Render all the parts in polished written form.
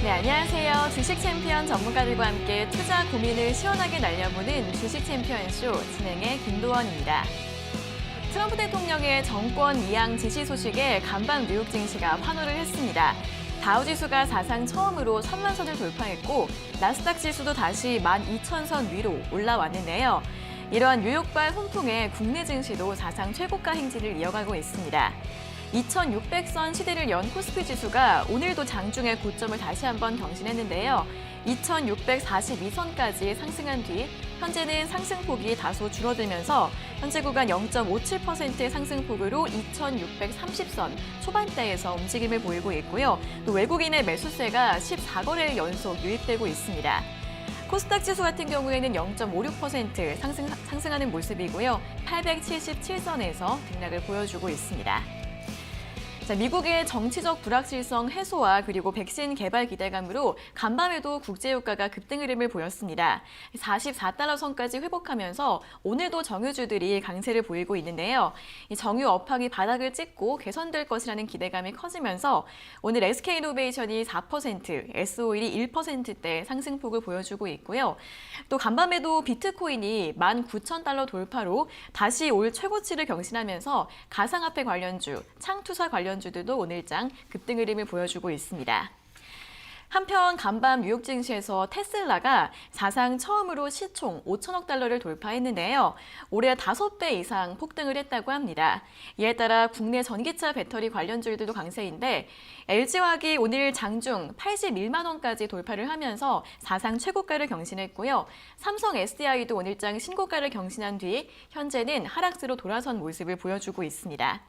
네, 안녕하세요. 주식 챔피언 전문가들과 함께 투자 고민을 시원하게 날려보는 주식 챔피언쇼 진행의 김도원입니다. 트럼프 대통령의 정권 이양 지시 소식에 간밤 뉴욕 증시가 환호를 했습니다. 다우지수가 사상 처음으로 3만 선을 돌파했고 나스닥 지수도 다시 12,000선 위로 올라왔는데요. 이러한 뉴욕발 훈풍에 국내 증시도 사상 최고가 행진을 이어가고 있습니다. 2,600선 시대를 연 코스피 지수가 오늘도 장중에 고점을 다시 한번 경신했는데요. 2,642선까지 상승한 뒤 현재는 상승폭이 다소 줄어들면서 현재 구간 0.57%의 상승폭으로 2,630선 초반대에서 움직임을 보이고 있고요. 또 외국인의 매수세가 14거래일 연속 유입되고 있습니다. 코스닥 지수 같은 경우에는 0.56% 상승하는 모습이고요. 877선에서 등락을 보여주고 있습니다. 자, 미국의 정치적 불확실성 해소와 그리고 백신 개발 기대감으로 간밤에도 국제유가가 급등 흐름을 보였습니다. 44달러 선까지 회복하면서 오늘도 정유주들이 강세를 보이고 있는데요. 이 정유 업황이 바닥을 찍고 개선될 것이라는 기대감이 커지면서 오늘 SK이노베이션이 4%, S-오일이 1%대 상승폭을 보여주고 있고요. 또 간밤에도 비트코인이 19,000달러 돌파로 다시 올 최고치를 경신하면서 가상화폐 관련주, 창투사 관련주들도 오늘장 급등 흐름을 보여주고 있습니다. 한편 간밤 뉴욕 증시에서 테슬라가 사상 처음으로 시총 5천억 달러를 돌파했는데요. 올해 5배 이상 폭등을 했다고 합니다. 이에 따라 국내 전기차 배터리 관련주들도 강세인데 LG화학이 오늘 장중 81만 원까지 돌파를 하면서 사상 최고가를 경신했고요. 삼성 SDI도 오늘장 신고가를 경신한 뒤 현재는 하락세로 돌아선 모습을 보여주고 있습니다.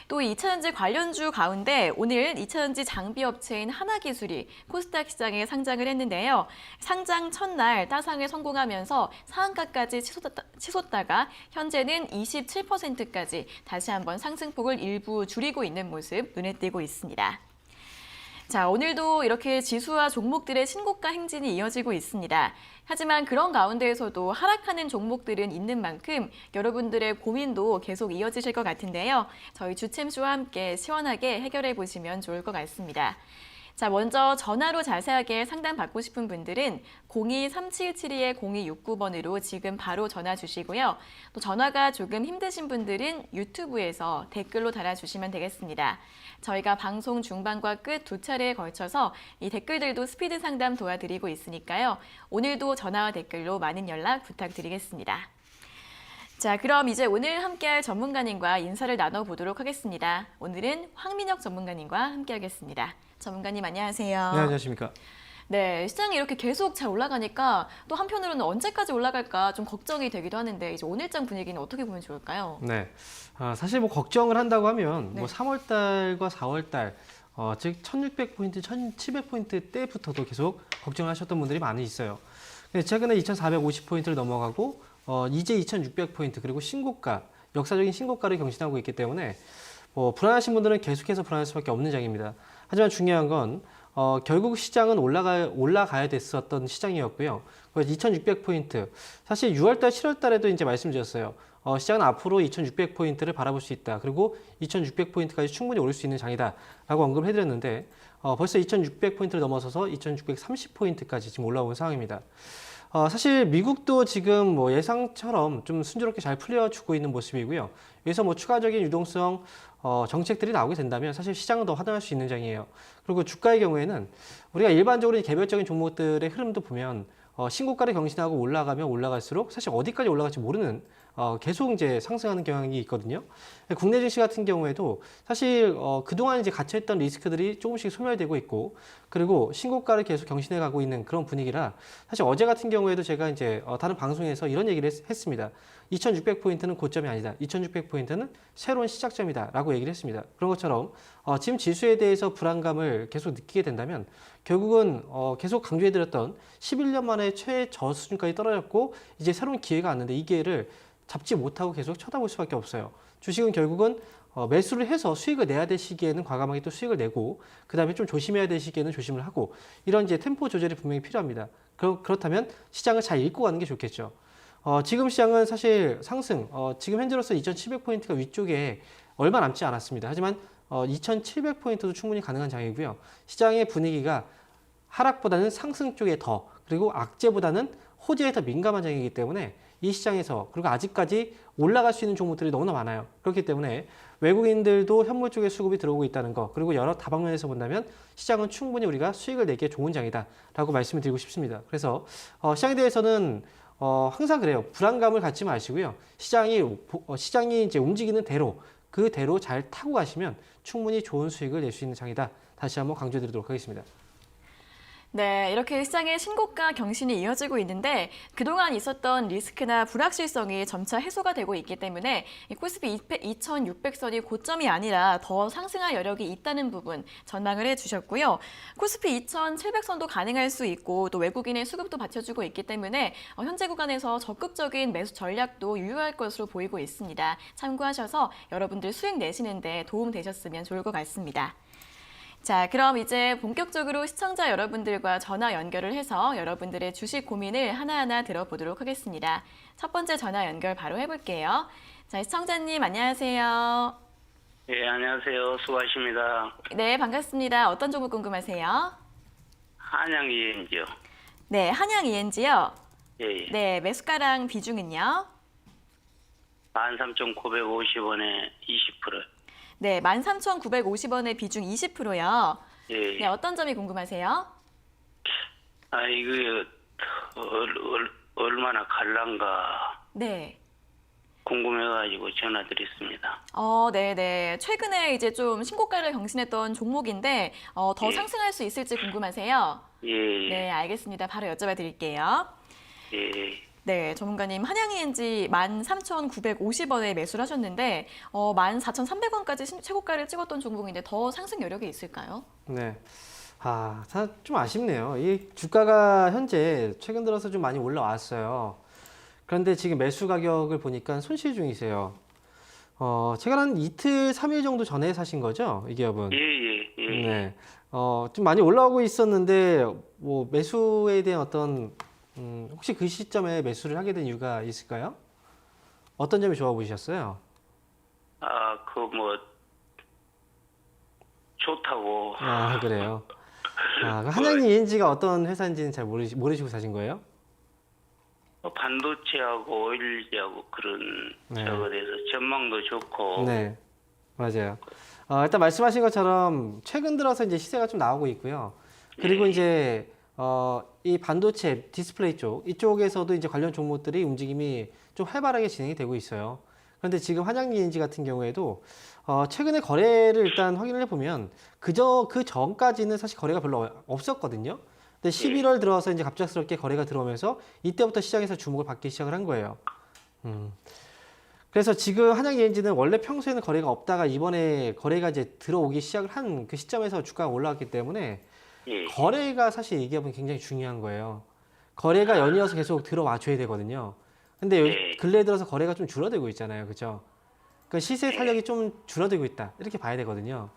또 2차전지 관련주 가운데 오늘 2차전지 장비업체인 하나기술이 코스닥 시장에 상장을 했는데요. 상장 첫날 따상에 성공하면서 상한가까지 치솟다가 현재는 27%까지 다시 한번 상승폭을 일부 줄이고 있는 모습 눈에 띄고 있습니다. 자, 오늘도 이렇게 지수와 종목들의 신고가 행진이 이어지고 있습니다. 하지만 그런 가운데에서도 하락하는 종목들은 있는 만큼 여러분들의 고민도 계속 이어지실 것 같은데요. 저희 주챔쇼와 함께 시원하게 해결해 보시면 좋을 것 같습니다. 자, 먼저 전화로 자세하게 상담받고 싶은 분들은 02-3772-0269번으로 지금 바로 전화 주시고요. 또 전화가 조금 힘드신 분들은 유튜브에서 댓글로 달아주시면 되겠습니다. 저희가 방송 중반과 끝 2차례에 걸쳐서 이 댓글들도 스피드 상담 도와드리고 있으니까요. 오늘도 전화와 댓글로 많은 연락 부탁드리겠습니다. 자, 그럼 이제 오늘 함께할 전문가님과 인사를 나눠보도록 하겠습니다. 오늘은 황민혁 전문가님과 함께하겠습니다. 전문가님 안녕하세요. 네, 안녕하십니까. 네, 시장이 이렇게 계속 잘 올라가니까 또 한편으로는 언제까지 올라갈까 좀 걱정이 되기도 하는데 이제 오늘장 분위기는 어떻게 보면 좋을까요? 네, 사실 뭐 걱정을 한다고 하면 네. 뭐 3월 달과 4월 달, 즉 1,600포인트, 1,700포인트 때부터도 계속 걱정을 하셨던 분들이 많이 있어요. 근데 최근에 2,450포인트를 넘어가고 이제 2,600포인트 그리고 신고가, 역사적인 신고가를 경신하고 있기 때문에 뭐 불안하신 분들은 계속해서 불안할 수밖에 없는 장입니다. 하지만 중요한 건 결국 시장은 올라가야 됐었던 시장이었고요. 2,600포인트. 사실 6월달, 7월달에도 이제 말씀드렸어요. 시장은 앞으로 2,600포인트를 바라볼 수 있다. 그리고 2,600포인트까지 충분히 오를 수 있는 장이다라고 언급을 해드렸는데 벌써 2,600포인트를 넘어서서 2,630포인트까지 지금 올라온 상황입니다. 사실 미국도 지금 뭐 예상처럼 좀 순조롭게 잘 풀려주고 있는 모습이고요. 여기서 뭐 추가적인 유동성 정책들이 나오게 된다면 사실 시장은 더 화장할 수 있는 장이에요. 그리고 주가의 경우에는 우리가 일반적으로 개별적인 종목들의 흐름도 보면 신고가를 경신하고 올라가면 올라갈수록 사실 어디까지 올라갈지 모르는 계속 이제 상승하는 경향이 있거든요. 국내 증시 같은 경우에도 사실 그동안 이제 갇혀있던 리스크들이 조금씩 소멸되고 있고 그리고 신고가를 계속 경신해 가고 있는 그런 분위기라 사실 어제 같은 경우에도 제가 이제 다른 방송에서 이런 얘기를 했습니다. 2,600포인트는 고점이 아니다. 2,600포인트는 새로운 시작점이다. 라고 얘기를 했습니다. 그런 것처럼 지금 지수에 대해서 불안감을 계속 느끼게 된다면 결국은 계속 강조해드렸던 11년 만에 최저 수준까지 떨어졌고 이제 새로운 기회가 왔는데 이 기회를 잡지 못하고 계속 쳐다볼 수밖에 없어요. 주식은 결국은 매수를 해서 수익을 내야 될 시기에는 과감하게 또 수익을 내고 그 다음에 좀 조심해야 될 시기에는 조심을 하고 이런 이제 템포 조절이 분명히 필요합니다. 그렇다면 시장을 잘 읽고 가는 게 좋겠죠. 지금 시장은 사실 상승, 지금 현재로서 2,700포인트가 위쪽에 얼마 남지 않았습니다. 하지만 2,700포인트도 충분히 가능한 장이고요. 시장의 분위기가 하락보다는 상승 쪽에 더, 그리고 악재보다는 호재에 더 민감한 장이기 때문에 이 시장에서, 그리고 아직까지 올라갈 수 있는 종목들이 너무나 많아요. 그렇기 때문에 외국인들도 현물 쪽에 수급이 들어오고 있다는 거, 그리고 여러 다방면에서 본다면 시장은 충분히 우리가 수익을 내기에 좋은 장이다라고 말씀을 드리고 싶습니다. 그래서 시장에 대해서는 항상 그래요. 불안감을 갖지 마시고요. 시장이 이제 움직이는 대로, 그대로 잘 타고 가시면 충분히 좋은 수익을 낼 수 있는 장이다. 다시 한번 강조드리도록 하겠습니다. 네, 이렇게 시장의 신고가 경신이 이어지고 있는데 그동안 있었던 리스크나 불확실성이 점차 해소가 되고 있기 때문에 이 코스피 2600선이 고점이 아니라 더 상승할 여력이 있다는 부분 전망을 해주셨고요. 코스피 2700선도 가능할 수 있고 또 외국인의 수급도 받쳐주고 있기 때문에 현재 구간에서 적극적인 매수 전략도 유효할 것으로 보이고 있습니다. 참고하셔서 여러분들 수익 내시는데 도움 되셨으면 좋을 것 같습니다. 자, 그럼 이제 본격적으로 시청자 여러분들과 전화 연결을 해서 여러분들의 주식 고민을 하나하나 들어보도록 하겠습니다. 첫 번째 전화 연결 바로 해볼게요. 자, 시청자님 안녕하세요. 예, 안녕하세요. 수고하십니다. 네, 반갑습니다. 어떤 종목 궁금하세요? 한양 ENG요. 네, 한양 ENG요. 예, 예. 네, 매수가랑 비중은요? 13,950원에 20%. 네, 13,950원의 비중 20%요. 예, 네, 예. 어떤 점이 궁금하세요? 아, 이거 얼마나 갈란가 네. 궁금해가지고 전화드렸습니다. 네네. 최근에 이제 좀 신고가를 경신했던 종목인데, 더 예. 상승할 수 있을지 궁금하세요? 예, 예. 네, 알겠습니다. 바로 여쭤봐 드릴게요. 예. 네, 전문가님, 한양 ENG 13,950원에 매수를 하셨는데, 14,300원까지 최고가를 찍었던 종목인데 더 상승 여력이 있을까요? 네. 좀 아쉽네요. 이 주가가 현재 최근 들어서 좀 많이 올라왔어요. 그런데 지금 매수 가격을 보니까 손실 중이세요. 제가 한 이틀, 3일 정도 전에 사신 거죠? 이 기업은. 예, 예, 예. 네. 좀 많이 올라오고 있었는데, 뭐, 매수에 대한 어떤, 혹시 그 시점에 매수를 하게 된 이유가 있을까요? 어떤 점이 좋아 보이셨어요? 좋다고. 그래요. 그 한양 ENG가 어떤 회사인지는 잘 모르시고 사신 거예요? 반도체하고 오일지하고 그런 네. 저거 돼서 전망도 좋고. 네, 맞아요. 일단 말씀하신 것처럼 최근 들어서 이제 시세가 좀 나오고 있고요. 그리고 이제 이 반도체 디스플레이 이쪽에서도 이제 관련 종목들이 움직임이 좀 활발하게 진행이 되고 있어요. 그런데 지금 한양 ENG 같은 경우에도 최근에 거래를 일단 확인을 해보면 그 전까지는 사실 거래가 별로 없었거든요. 근데 11월 들어와서 이제 갑작스럽게 거래가 들어오면서 이때부터 시장에서 주목을 받기 시작을 한 거예요. 그래서 지금 한양 ENG는 원래 평소에는 거래가 없다가 이번에 거래가 이제 들어오기 시작을 한 그 시점에서 주가가 올라왔기 때문에 예. 거래가 사실 이 기업은 굉장히 중요한 거예요. 거래가 연이어서 계속 들어와 줘야 되거든요. 근데 네. 근래에 들어서 거래가 좀 줄어들고 있잖아요. 그죠? 그 시세 탄력이 좀 줄어들고 있다. 이렇게 봐야 되거든요.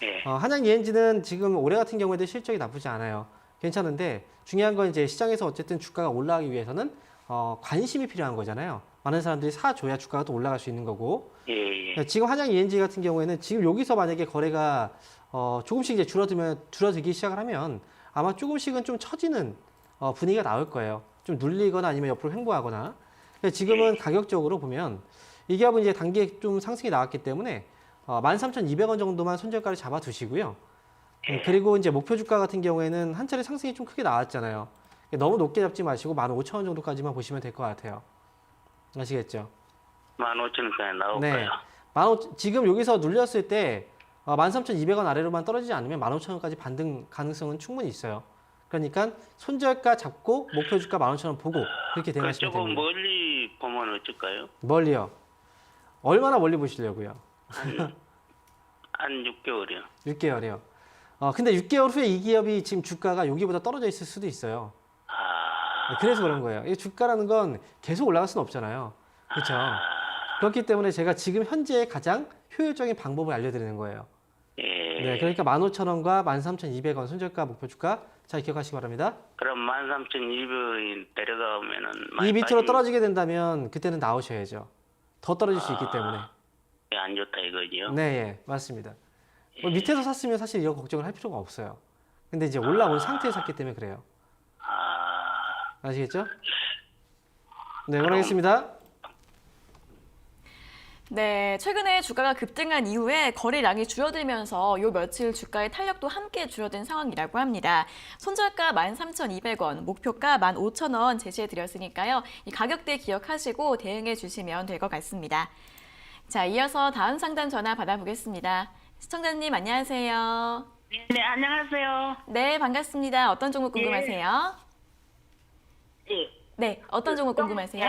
예. 한양 ENG는 지금 올해 같은 경우에도 실적이 나쁘지 않아요. 괜찮은데 중요한 건 이제 시장에서 어쨌든 주가가 올라가기 위해서는 관심이 필요한 거잖아요. 많은 사람들이 사줘야 주가가 또 올라갈 수 있는 거고. 예, 예. 지금 한양 ENG 같은 경우에는 지금 여기서 만약에 거래가 조금씩 이제 줄어들기 시작을 하면 아마 조금씩은 좀 처지는 분위기가 나올 거예요. 좀 눌리거나 아니면 옆으로 횡보하거나. 근데 지금은 가격적으로 보면 이 기업은 이제 단기에 좀 상승이 나왔기 때문에 13,200원 정도만 손절가를 잡아 두시고요. 그리고 이제 목표 주가 같은 경우에는 한 차례 상승이 좀 크게 나왔잖아요. 너무 높게 잡지 마시고 15,000원 정도까지만 보시면 될 것 같아요. 아시겠죠? 15,000원까지 나올까요? 네. 지금 여기서 눌렸을 때 13,200원 아래로만 떨어지지 않으면 15,000원까지 반등 가능성은 충분히 있어요. 그러니까 손절가 잡고 목표 주가 15,000원 보고 그렇게 대응하시면 조금 됩니다. 멀리 보면 어쩔까요? 멀리요? 얼마나 멀리 보시려고요? 한 6개월이요. 6개월이요. 근데 6개월 후에 이 기업이 지금 주가가 여기보다 떨어져 있을 수도 있어요. 그래서 그런 거예요. 이 주가라는 건 계속 올라갈 수는 없잖아요. 그렇죠? 그렇기 때문에 제가 지금 현재 가장 효율적인 방법을 알려드리는 거예요. 예. 네, 그러니까 15,000원과 13,200원 손절가 목표 주가 잘 기억하시기 바랍니다. 그럼 13,200원이 내려가면은 이 밑으로 떨어지게 된다면 그때는 나오셔야죠. 더 떨어질 수 있기 때문에. 안 좋다 이거지요? 네, 예, 맞습니다. 밑에서 샀으면 사실 이런 걱정을 할 필요가 없어요. 근데 이제 올라온 상태에서 샀기 때문에 그래요. 아, 아시겠죠? 네, 응원하겠습니다. 네, 최근에 주가가 급등한 이후에 거래량이 줄어들면서 요 며칠 주가의 탄력도 함께 줄어든 상황이라고 합니다. 손절가 13,200원, 목표가 15,000원 제시해 드렸으니까요. 이 가격대 기억하시고 대응해 주시면 될 것 같습니다. 자, 이어서 다음 상담 전화 받아보겠습니다. 시청자님 안녕하세요. 네, 안녕하세요. 네, 반갑습니다. 어떤 종목 궁금하세요? 예. 네, 어떤 종목 궁금하세요?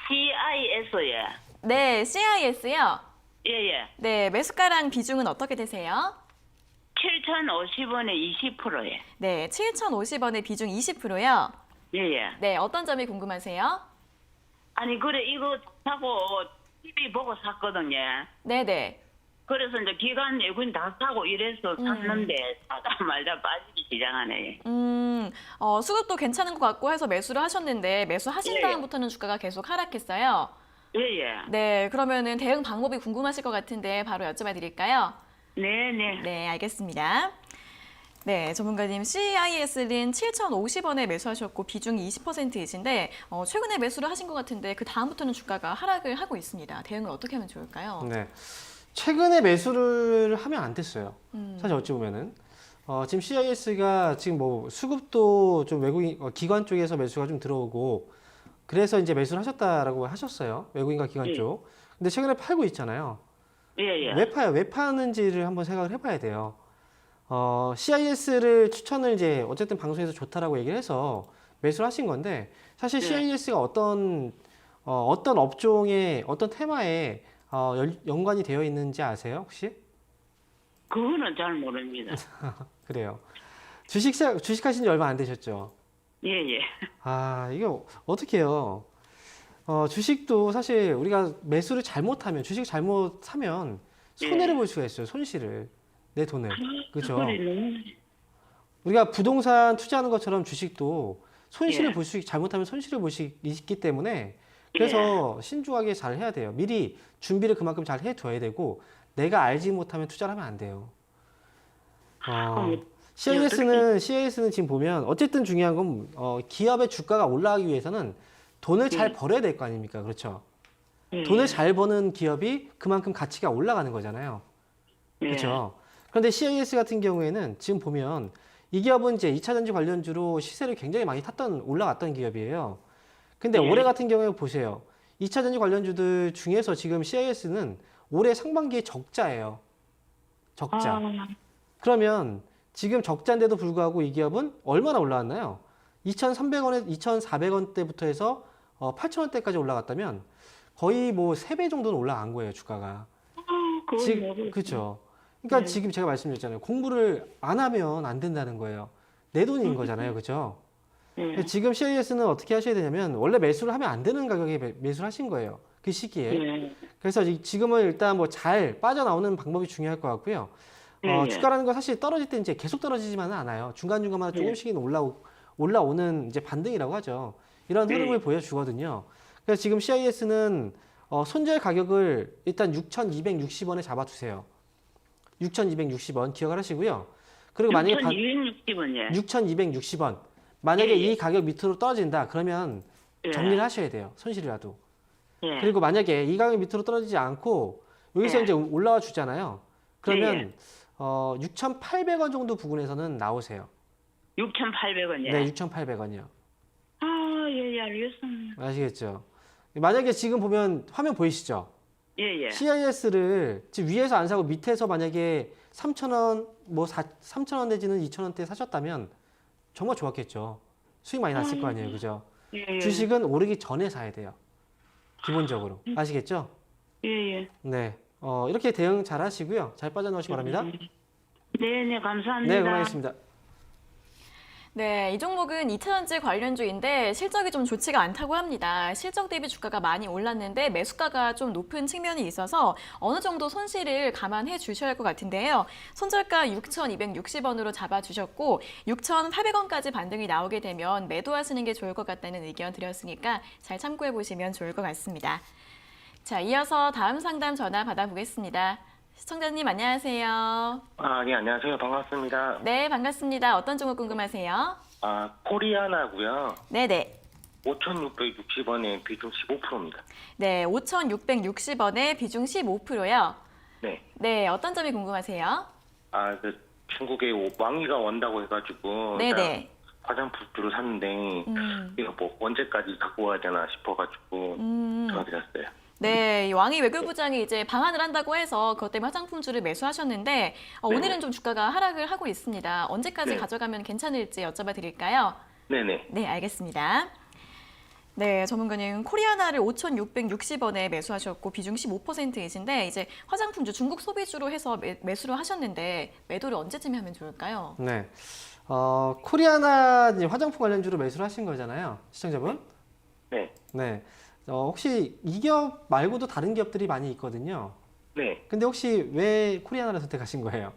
CIS요. 네, CIS요. 예, 예. 네, 매수가랑 비중은 어떻게 되세요? 7,050원에 20%예. 네, 7,050원의 비중 20%요. 예, 예. 네, 어떤 점이 궁금하세요? 아니, 그래, 이거 사고 TV 보고 샀거든요. 네네. 그래서 이제 기관 예군 다 사고 이래서 샀는데 사다 말다 빠지기 시작하네. 수급도 괜찮은 것 같고 해서 매수를 하셨는데 매수하신 예. 다음부터는 주가가 계속 하락했어요. 예, 예. 네, 그러면은 대응 방법이 궁금하실 것 같은데 바로 여쭤봐 드릴까요? 네, 네. 네, 알겠습니다. 네, 전문가님 CIS는 7,050원에 매수하셨고 비중이 20%이신데 최근에 매수를 하신 것 같은데 그 다음부터는 주가가 하락을 하고 있습니다. 대응을 어떻게 하면 좋을까요? 네. 최근에 매수를 하면 안 됐어요. 사실 어찌 보면은. 지금 CIS가 지금 뭐 수급도 좀 외국인, 기관 쪽에서 매수가 좀 들어오고 그래서 이제 매수를 하셨다라고 하셨어요. 외국인과 기관 쪽. 근데 최근에 팔고 있잖아요. 예, 예. 왜 파요? 왜 파는지를 한번 생각을 해봐야 돼요. CIS를 추천을 이제 어쨌든 방송에서 좋다라고 얘기를 해서 매수를 하신 건데 사실 네. CIS가 어떤 업종의 어떤 테마에 연관이 되어 있는지 아세요? 혹시? 그거는 잘 모릅니다. 그래요. 주식하신 지 얼마 안 되셨죠? 예, 예. 아, 이거 어떻게 해요? 주식도 사실 우리가 매수를 잘못하면, 주식 잘못 사면 손해를 볼 수가 있어요. 손실을. 내 돈을. 그죠? 그래, 너무. 우리가 부동산 투자하는 것처럼 주식도 손실을 예. 잘못하면 손실을 볼 수 있기 때문에 그래서 신중하게 잘 해야 돼요. 미리 준비를 그만큼 잘 해둬야 되고 내가 알지 못하면 투자를 하면 안 돼요. CIS는 지금 보면 어쨌든 중요한 건 기업의 주가가 올라가기 위해서는 돈을 잘 벌어야 될 거 아닙니까? 그렇죠? 돈을 잘 버는 기업이 그만큼 가치가 올라가는 거잖아요. 그렇죠? 그런데 CIS 같은 경우에는 지금 보면 이 기업은 이제 2차 전지 관련주로 시세를 굉장히 많이 올라갔던 기업이에요. 근데 올해 같은 경우에 보세요. 2차 전지 관련주들 중에서 지금 CIS는 올해 상반기에 적자예요. 적자. 그러면 지금 적자인데도 불구하고 이 기업은 얼마나 올라왔나요? 2,300원에 2,400원대부터 해서 8,000원대까지 올라갔다면 거의 뭐 3배 정도는 올라간 거예요, 주가가. 그렇죠. 그러니까 지금 제가 말씀드렸잖아요. 공부를 안 하면 안 된다는 거예요. 내 돈인 거잖아요. 그렇죠? 지금 CIS는 어떻게 하셔야 되냐면 원래 매수를 하면 안 되는 가격에 매수를 하신 거예요. 그 시기에. 그래서 지금은 일단 뭐 잘 빠져나오는 방법이 중요할 것 같고요. 주가라는 건 사실 떨어질 때 이제 계속 떨어지지만은 않아요. 중간중간마다 조금씩은 올라오는 이제 반등이라고 하죠. 이런 흐름을 보여주거든요. 그래서 지금 CIS는 손절 가격을 일단 6,260원에 잡아주세요. 6,260원 기억을 하시고요. 그리고 만약에 6,260원이요. 6,260원. 만약에 이 가격 밑으로 떨어진다 그러면 정리를 하셔야 돼요. 손실이라도. 그리고 만약에 이 가격 밑으로 떨어지지 않고 여기서 이제 올라와 주잖아요. 그러면 6,800원 정도 부근에서는 나오세요. 6,800원이요. 네, 6,800원이요. 아, 예, 알겠습니다. 아시겠죠? 만약에 지금 보면 화면 보이시죠? 예. CIS를 지금 위에서 안 사고 밑에서 만약에 3,000원, 뭐 3,000원 내지는 2,000원대 사셨다면 정말 좋았겠죠. 수익 많이 났을 거 아니에요. 그죠? 주식은 오르기 전에 사야 돼요. 기본적으로. 아시겠죠? 예. 네. 이렇게 대응 잘 하시고요. 잘 빠져나오시기 바랍니다. 네, 감사합니다. 네, 고맙습니다. 네, 이 종목은 2차전지 관련주인데 실적이 좀 좋지가 않다고 합니다. 실적 대비 주가가 많이 올랐는데 매수가가 좀 높은 측면이 있어서 어느 정도 손실을 감안해 주셔야 할 것 같은데요. 손절가 6,260원으로 잡아주셨고 6,800원까지 반등이 나오게 되면 매도하시는 게 좋을 것 같다는 의견 드렸으니까 잘 참고해 보시면 좋을 것 같습니다. 자, 이어서 다음 상담 전화 받아보겠습니다. 시청자님 안녕하세요. 네, 안녕하세요. 반갑습니다. 네, 반갑습니다. 어떤 종목 궁금하세요? 코리아나고요. 네네. 5,660원에 비중 15%입니다. 네, 5,660원에 비중 15%요. 네. 네, 어떤 점이 궁금하세요? 중국에 왕이가 온다고 해가지고 네네. 화장품주를 샀는데 이거 뭐 언제까지 갖고 와야 되나 싶어가지고 전화드렸어요. 네, 이 왕이 외교부장이 이제 방한을 한다고 해서 그것 때문에 화장품주를 매수하셨는데 오늘은 좀 주가가 하락을 하고 있습니다. 언제까지 네. 가져가면 괜찮을지 여쭤봐 드릴까요? 네네. 네, 알겠습니다. 네, 전문가님 코리아나를 5,660원에 매수하셨고 비중 15%이신데 이제 화장품주 중국 소비주로 해서 매수를 하셨는데 매도를 언제쯤 하면 좋을까요? 네. 코리아나 이제 화장품 관련주로 매수를 하신 거잖아요, 시청자분. 네. 네. 혹시 이 기업 말고도 다른 기업들이 많이 있거든요. 네. 근데 혹시 왜 코리아나를 선택하신 거예요?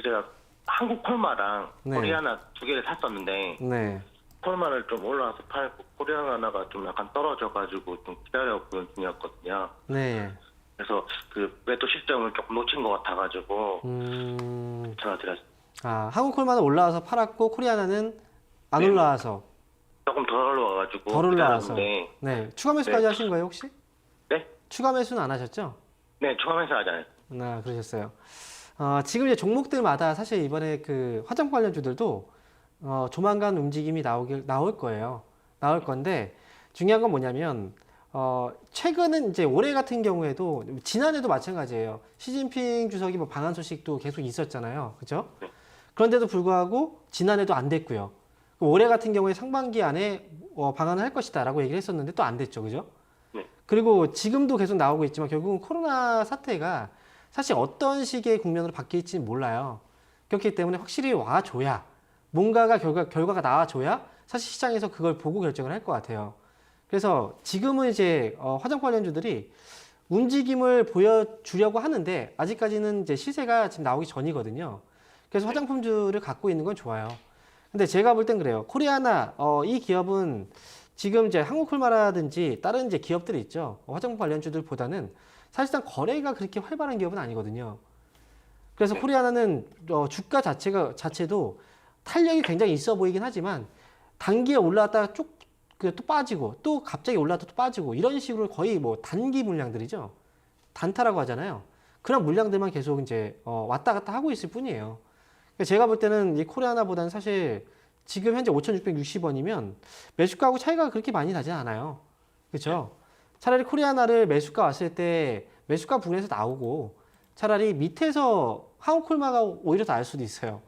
제가 한국 콜마랑 네. 코리아나 두 개를 샀었는데 네. 콜마를 좀 올라와서 팔고 코리아나가 좀 약간 떨어져가지고 좀 기다려보는 중이었거든요. 네. 그래서 그 매도 시점을 조금 놓친 것 같아가지고 전화드렸어요. 한국 콜마는 올라와서 팔았고 코리아나는 안 네. 올라와서 조금 덜 올라와가지고 덜 올라와서. 기다렸는데 네. 추가 매수까지 네. 하신 거예요, 혹시? 네? 추가 매수는 안 하셨죠? 네, 처음에서 하잖아요. 그러셨어요. 지금 이제 종목들마다 사실 이번에 그 화장품 관련주들도 조만간 움직임이 나올 거예요. 나올 건데 중요한 건 뭐냐면 최근은 이제 올해 같은 경우에도 지난해도 마찬가지예요. 시진핑 주석이 뭐 방한 소식도 계속 있었잖아요. 그죠? 네. 그런데도 불구하고 지난해도 안 됐고요. 올해 같은 경우에 상반기 안에 방한을 할 것이다 라고 얘기를 했었는데 또 안 됐죠. 그죠? 네. 그리고 지금도 계속 나오고 있지만 결국은 코로나 사태가 사실 어떤 식의 국면으로 바뀔지는 몰라요. 그렇기 때문에 확실히 와줘야 뭔가가 결과가 나와줘야 사실 시장에서 그걸 보고 결정을 할 것 같아요. 그래서 지금은 이제 화장품 관련주들이 움직임을 보여주려고 하는데 아직까지는 이제 시세가 지금 나오기 전이거든요. 그래서 화장품주를 갖고 있는 건 좋아요. 근데 제가 볼 땐 그래요. 코리아나 이 기업은 지금 이제 한국콜마라든지 다른 이제 기업들이 있죠. 화장품 관련주들보다는 사실상 거래가 그렇게 활발한 기업은 아니거든요. 그래서 코리아나는 주가 자체도 탄력이 굉장히 있어 보이긴 하지만 단기에 올라왔다가 또 빠지고 또 갑자기 올라왔다 또 빠지고 이런 식으로 거의 뭐 단기 물량들이죠. 단타라고 하잖아요. 그런 물량들만 계속 이제 왔다 갔다 하고 있을 뿐이에요. 제가 볼 때는 이 코리아나보다는 사실 지금 현재 5,660원이면 매수가하고 차이가 그렇게 많이 나지 않아요. 그렇죠? 차라리 코리아나를 매수가 왔을 때 매수가 부분에서 나오고 차라리 밑에서 한국콜마가 오히려 더 알 수도 있어요.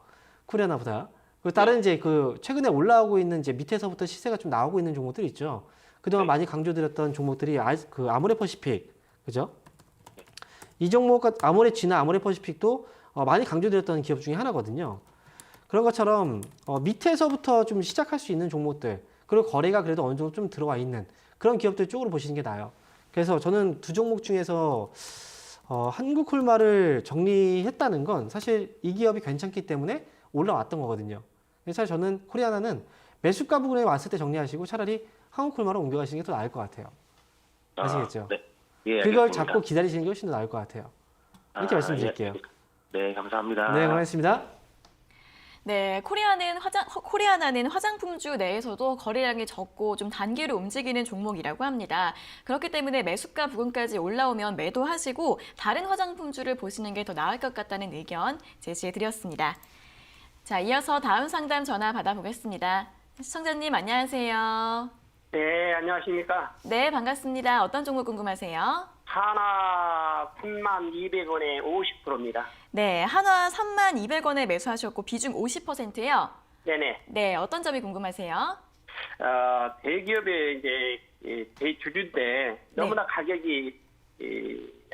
코리아나보다. 그리고 다른 이제 그 최근에 올라오고 있는 이제 밑에서부터 시세가 좀 나오고 있는 종목들이 있죠. 그동안 많이 강조드렸던 종목들이 그 아모레퍼시픽, 그죠? 이 종목 아모레쥐나 아모레퍼시픽도 많이 강조드렸던 기업 중에 하나거든요. 그런 것처럼 밑에서부터 좀 시작할 수 있는 종목들 그리고 거래가 그래도 어느 정도 좀 들어와 있는 그런 기업들 쪽으로 보시는 게 나아요. 그래서 저는 두 종목 중에서 한국콜마를 정리했다는 건 사실 이 기업이 괜찮기 때문에 올라왔던 거거든요. 그래서 저는 코리아나는 매수가 부분에 왔을 때 정리하시고 차라리 한국콜마로 옮겨가시는 게 더 나을 것 같아요. 아시겠죠? 네. 예, 그걸 알겠습니다. 잡고 기다리시는 게 훨씬 더 나을 것 같아요. 이렇게 말씀드릴게요. 네, 감사합니다. 네, 고맙습니다. 네, 코리아나는 화장품주 내에서도 거래량이 적고 좀 단기로 움직이는 종목이라고 합니다. 그렇기 때문에 매수가 부근까지 올라오면 매도하시고 다른 화장품주를 보시는 게 더 나을 것 같다는 의견 제시해 드렸습니다. 자, 이어서 다음 상담 전화 받아보겠습니다. 시청자님 안녕하세요. 네, 안녕하십니까. 네, 반갑습니다. 어떤 종목 궁금하세요? 하나 32,200원에 50%입니다. 네, 한화 3,200원에 매수하셨고 비중 50%요. 네네. 네, 어떤 점이 궁금하세요? 대기업의 이제 대주주인데 너무나 가격이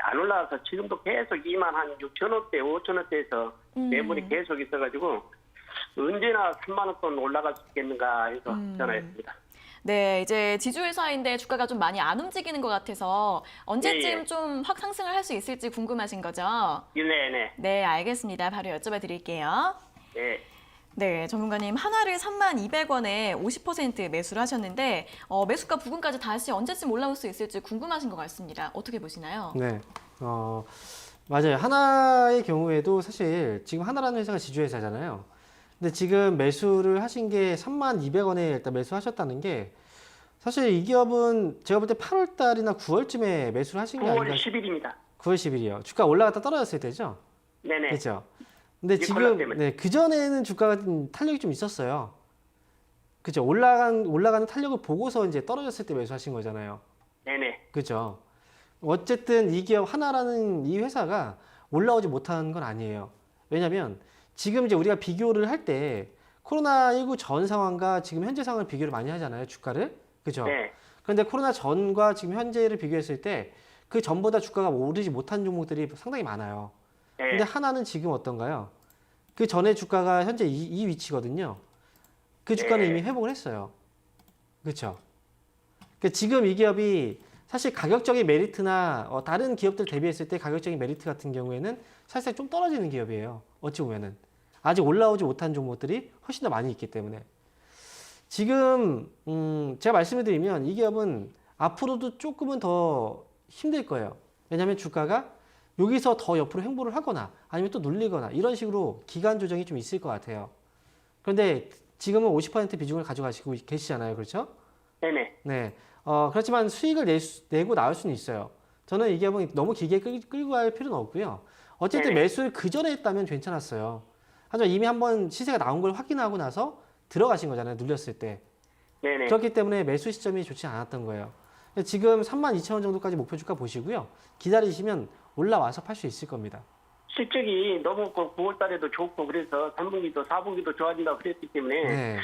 안 올라와서 지금도 계속 26,000원대, 5,000원대에서 매물이 계속 있어가지고 언제나 3만 원 돈 올라갈 수 있겠는가 해서 전화했습니다. 네, 이제 지주회사인데 주가가 좀 많이 안 움직이는 것 같아서 언제쯤 예, 예. 좀 확 상승을 할 수 있을지 궁금하신 거죠? 네네. 네, 알겠습니다. 바로 여쭤봐 드릴게요. 네. 네, 전문가님 한화를 3,200원에 50% 매수를 하셨는데 매수가 부근까지 다시 언제쯤 올라올 수 있을지 궁금하신 것 같습니다. 어떻게 보시나요? 네. 맞아요. 하나의 경우에도 사실 지금 하나라는 회사가 지주회사잖아요. 근데 지금 매수를 하신 게 32,200원에 일단 매수하셨다는 게 사실 이 기업은 제가 볼 때 8월 달이나 9월쯤에 매수를 하신 게 9월 아닌가. 10일입니다. 9월 10일이요. 주가 올라갔다 떨어졌을 때죠. 네네. 그렇죠. 근데 니콜라 지금 때문에. 네, 그 전에는 주가가 좀 탄력이 좀 있었어요. 그죠? 올라가는 탄력을 보고서 이제 떨어졌을 때 매수하신 거잖아요. 네네. 그죠? 어쨌든 이 기업 하나라는 이 회사가 올라오지 못한 건 아니에요. 왜냐면 지금 이제 우리가 비교를 할 때 코로나19 전 상황과 지금 현재 상황을 비교를 많이 하잖아요. 주가를. 그죠? 네. 그런데 코로나 전과 지금 현재를 비교했을 때 그 전보다 주가가 오르지 못한 종목들이 상당히 많아요. 네. 근데 하나는 지금 어떤가요? 그 전에 주가가 현재 이 위치거든요. 그 주가는 네. 이미 회복을 했어요. 그렇죠? 그러니까 지금 이 기업이 사실 가격적인 메리트나 다른 기업들 대비했을 때 가격적인 메리트 같은 경우에는 사실상 좀 떨어지는 기업이에요. 어찌 보면은 아직 올라오지 못한 종목들이 훨씬 더 많이 있기 때문에 지금 제가 말씀을 드리면 이 기업은 앞으로도 조금은 더 힘들 거예요. 왜냐하면 주가가 여기서 더 옆으로 횡보를 하거나 아니면 또 눌리거나 이런 식으로 기간 조정이 좀 있을 것 같아요. 그런데 지금은 50% 비중을 가져가시고 계시잖아요. 그렇죠? 네네. 네. 그렇지만 수익을 내고 나올 수는 있어요. 저는 이 기업은 너무 길게 끌고 갈 필요는 없고요. 어쨌든 네네. 매수를 그 전에 했다면 괜찮았어요. 하지만 이미 한번 시세가 나온 걸 확인하고 나서 들어가신 거잖아요. 눌렸을 때. 네네. 그렇기 때문에 매수 시점이 좋지 않았던 거예요. 지금 32,000원 정도까지 목표 주가 보시고요. 기다리시면 올라와서 팔 수 있을 겁니다. 실적이 너무 9월 달에도 좋고 그래서 3분기도 4분기도 좋아진다고 그랬기 때문에 네.